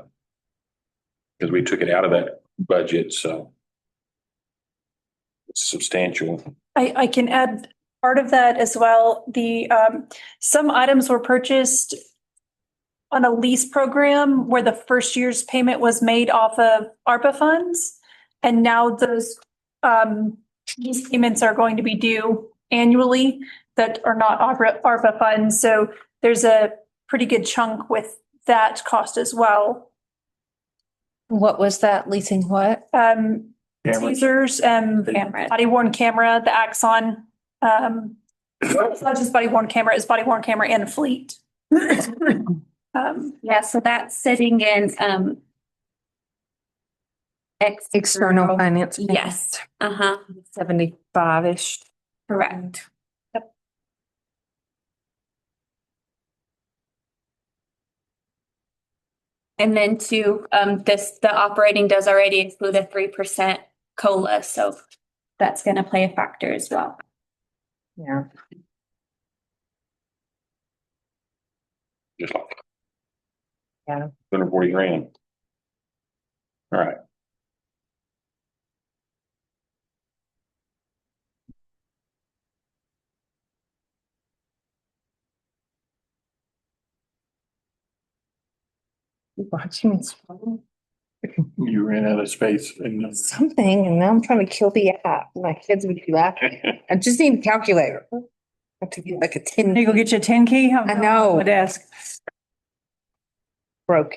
Because we took it out of that budget, so it's substantial. I can add part of that as well. The some items were purchased on a lease program where the first year's payment was made off of ARPA funds. And now those lease payments are going to be due annually that are not ARPA funds. So there's a pretty good chunk with that cost as well. What was that leasing? What? Tasers, Cameras. body worn camera, the Axon. It's not just body worn camera, it's body worn camera and fleet. Yeah, so that's sitting in External finance. Yes, uh-huh, 75-ish. correct. And then the operating does already include a 3% COLA, so that's gonna play a factor as well. Yeah. Just like. Yeah. 240 grand. All right. Watching. You ran out of space and Something, and now I'm trying to kill the app. My kids would be laughing. I just need a calculator. I have to get like a Can you 10 go get your 10 key? I know. My desk. broke.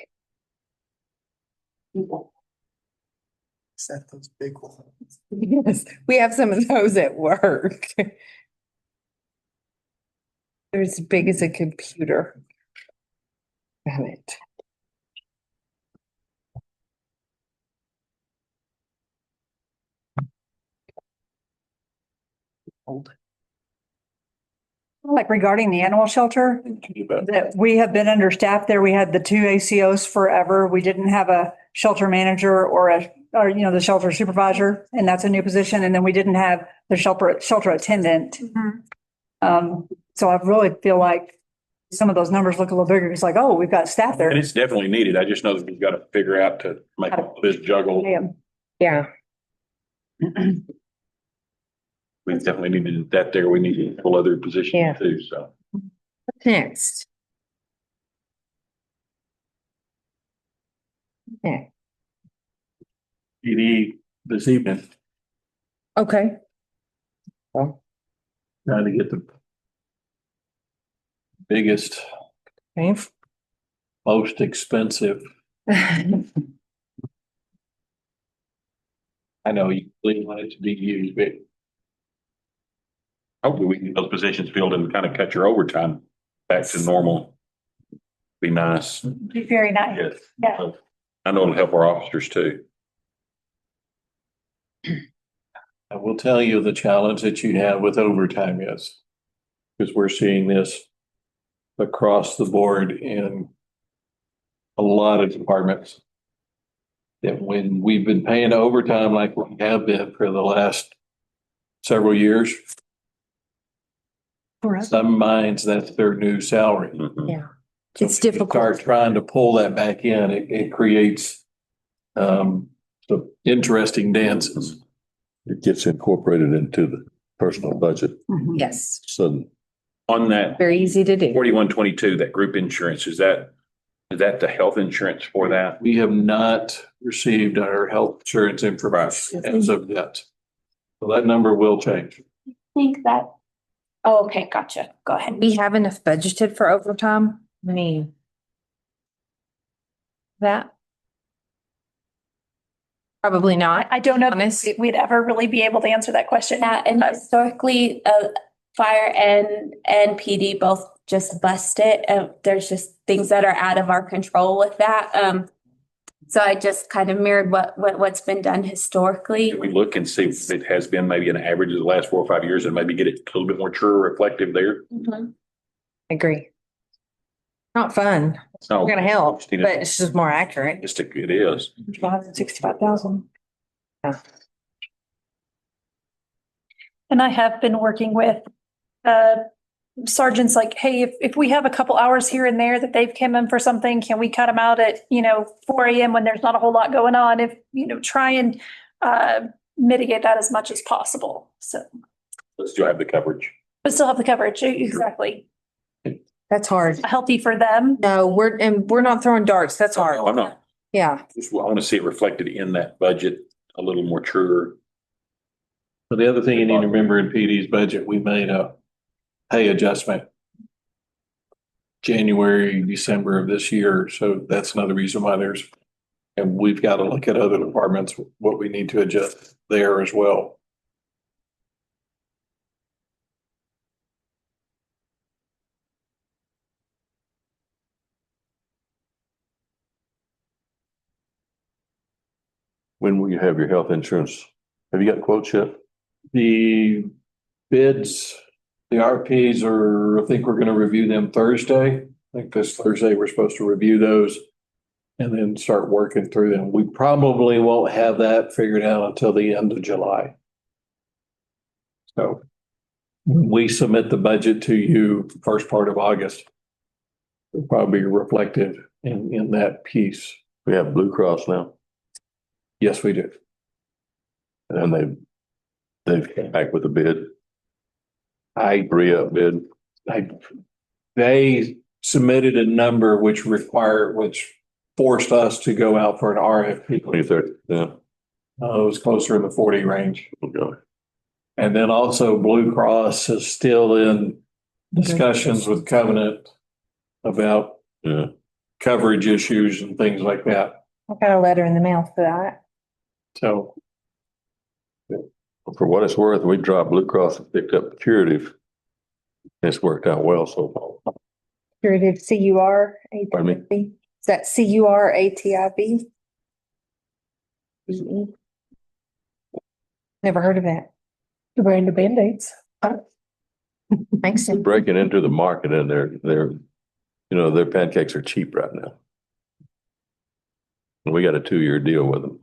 Set those big ones. Yes, we have some of those at work. They're as big as a computer. Got it. Like regarding the animal shelter, that we have been understaffed there. We had the 2 ACOs forever. We didn't have a shelter manager or the shelter supervisor, and that's a new position. And then we didn't have the shelter attendant. So I really feel like some of those numbers look a little bigger. It's like, oh, we've got staff there. And it's definitely needed. I just know that we've got to figure out to make this juggle. Yeah. We definitely needed that there. We need a couple other Yeah. positions too, so. What's next? Yeah. PD this evening, Okay. trying to get the biggest, Okay. most expensive. I know you really want it to be used, but Hopefully we can get those positions filled and kind of cut your overtime back to normal. Be nice. Be very nice. Yes. Yeah. I know it'll help our officers too. I will tell you the challenge that you have with overtime is, because we're seeing this across the board in a lot of departments. That when we've been paying overtime like we have been for the last several years, some minds, that's their new salary. Mhm. Yeah. So It's if you difficult. Start trying to pull that back in, it creates some interesting dances. It gets incorporated into the personal budget. Yes. So On that Very easy to do. 4122, that group insurance, is that the health insurance for that? We have not received our health insurance information as of yet. So that number will change. I think that, oh, okay, gotcha. Go ahead. We have enough budgeted for overtime. I mean, that probably not. I don't know Honest. if we'd ever really be able to answer that question. That and historically, fire and PD both just bust it. There's just things that are out of our control with that. So I just kind of mirrored what's been done historically. Can we look and see if it has been maybe an average of the last 4 or 5 years and maybe get it a little bit more true, reflective there? Mhm. I agree. Not fun. No, We're gonna help, just need but to- it's just more accurate. it is. 165,000. And I have been working with sergeants like, hey, if we have a couple hours here and there that they've come in for something, can we cut them out at, 4 a.m. when there's not a whole lot going on? If, try and mitigate that as much as possible. So, Let's still have the coverage. but still have the coverage. Exactly. That's hard. Healthy for them. No, we're not throwing darts. That's hard. I'm not, Yeah. I want to see it reflected in that budget a little more truer. But the other thing you need to remember in PD's budget, we made a pay adjustment January, December of this year. So that's another reason why and we've got to look at other departments, what we need to adjust there as well. when will you have your health insurance? Have you got quotes yet? The bids, the RPs I think we're going to review them Thursday. I think this Thursday, we're supposed to review those and then start working through them. We probably won't have that figured out until the end of July. So when we submit the budget to you first part of August, it'll probably be reflected in that piece. We have Blue Cross now, Yes, we do. and they've come back with a bid, I re-up bid. they submitted a number which forced us to go out for an RFP. 2030, yeah. It was closer in the 40 range. Okay. And then also Blue Cross is still in discussions with Covenant about Yeah. coverage issues and things like that. I got a letter in the mail for that. So For what it's worth, we dropped Blue Cross and picked up Curative. It's worked out well so far. Curative, CUR. Pardon me? Is that CURATIV? Never heard of that. The brand of Band-Aids. Thanks. They're breaking into the market and their pancakes are cheap right now. And we got a 2-year deal with them.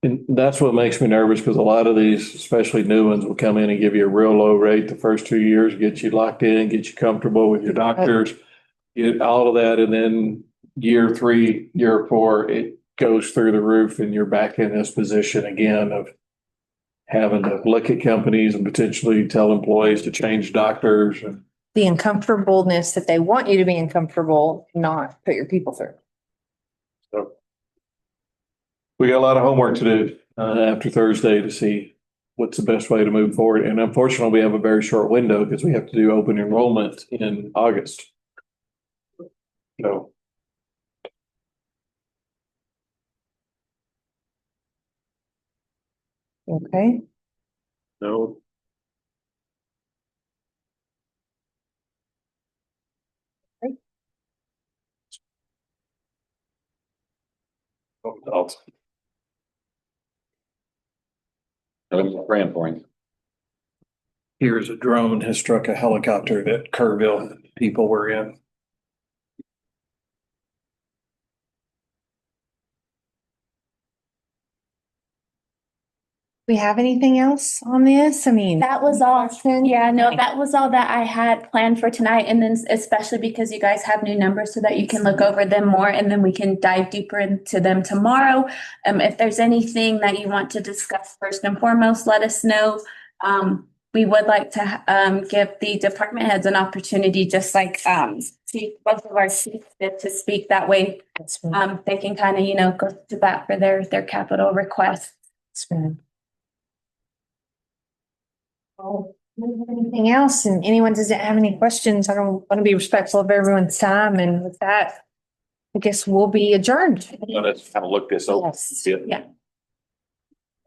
and that's what makes me nervous because a lot of these, especially new ones, will come in and give you a real low rate the first 2 years, get you locked in, get you comfortable with your doctors, get all of that. And then year 3, year 4, it goes through the roof and you're back in this position again of having to look at companies and potentially tell employees to change doctors. And The uncomfortableness that they want you to be uncomfortable, not put your people through. so we got a lot of homework to do after Thursday to see what's the best way to move forward. And unfortunately, we have a very short window because we have to do open enrollment in August. So Okay. no. I'm praying for him. Here's a drone has struck a helicopter that Kerrville people were in. We have anything else on this? I mean, That was all. Yeah, no, that was all that I had planned for tonight. And then especially because you guys have new numbers so that you can look over them more and then we can dive deeper into them tomorrow. If there's anything that you want to discuss first and foremost, let us know. We would like to give the department heads an opportunity, just like both of our chiefs did, to speak that way. They can kind of, go to bat for their capital requests. anything else? And anyone doesn't have any questions, I don't want to be respectful of everyone's time. And with that, I guess we'll be adjourned. Let's kind of look this over. Yes. See it. Yeah.